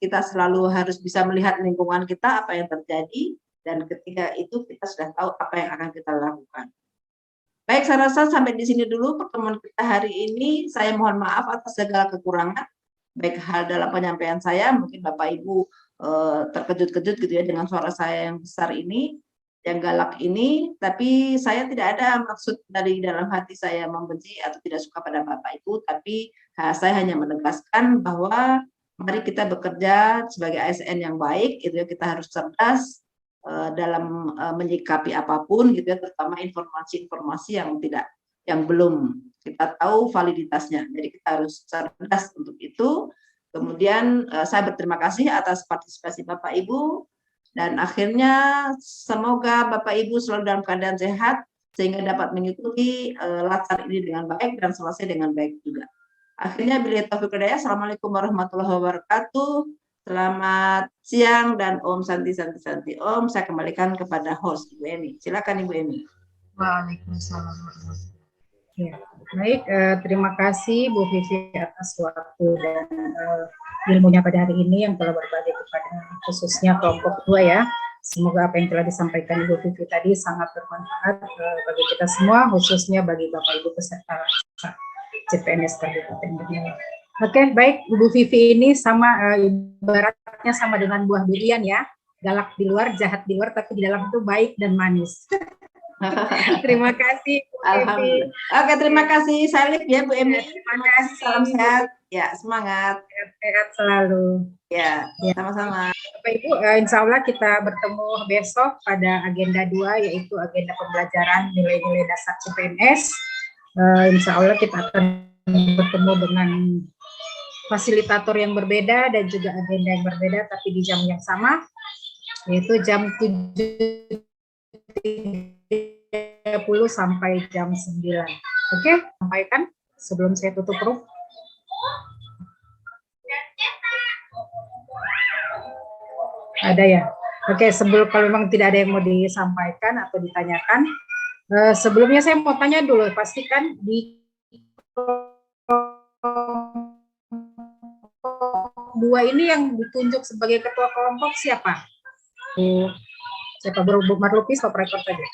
Kita selalu harus bisa melihat lingkungan kita apa yang terjadi dan ketika itu kita sudah tahu apa yang akan kita lakukan. Baik, saya rasa sampai di sini dulu pertemuan kita hari ini. Saya mohon maaf atas segala kekurangan. Baik hal dalam penyampaian saya, mungkin Bapak Ibu terkejut-kejut gitu ya dengan suara saya yang besar ini, yang galak ini, tapi saya tidak ada maksud dari dalam hati saya membenci atau tidak suka pada Bapak Ibu, tapi saya hanya menegaskan bahwa mari kita bekerja sebagai ASN yang baik, gitu ya, kita harus cerdas dalam menyikapi apapun, gitu ya, terutama informasi-informasi yang belum kita tahu validitasnya. Jadi kita harus cerdas untuk itu. Kemudian saya berterima kasih atas partisipasi Bapak Ibu dan akhirnya semoga Bapak Ibu selalu dalam keadaan sehat sehingga dapat mengikuti latar ini dengan baik dan selesai dengan baik juga. Akhirnya billahi taufiq wal hidayah. Assalamualaikum warahmatullahi wabarakatuh. Selamat siang dan Om Santi Santi Santi Om. Saya kembalikan kepada host Ibu Eni. Silakan Ibu Eni. Waalaikumsalam. Ya, baik, terima kasih Bu Vivi atas waktu dan ilmunya pada hari ini yang telah berbagi kepada khususnya kelompok 2 ya. Semoga apa yang telah disampaikan Ibu Vivi tadi sangat bermanfaat bagi kita semua, khususnya bagi Bapak Ibu peserta CPNS Kabupaten Bernama. Oke, baik, Ibu Vivi ini sama ibaratnya sama dengan buah durian ya, galak di luar, jahat di luar, tapi di dalam itu baik dan manis. Terima kasih Bu Emi. Oke, terima kasih Salif ya Bu Emi. Terima kasih. Salam sehat. Ya, semangat. Sehat selalu. Ya, sama-sama. Bapak Ibu, insya Allah kita bertemu besok pada agenda 2 yaitu agenda pembelajaran nilai-nilai dasar CPNS. Insya Allah kita akan bertemu dengan fasilitator yang berbeda dan juga agenda yang berbeda tapi di jam yang sama yaitu jam 7.30 sampai jam 9. Oke, sampaikan sebelum saya tutup room. Ada ya? Oke, sebelum kalau memang tidak ada yang mau disampaikan atau ditanyakan, sebelumnya saya mau tanya dulu, pastikan di 2 ini yang ditunjuk sebagai ketua kelompok siapa? Siapa Bu Marlupi, stop record saja.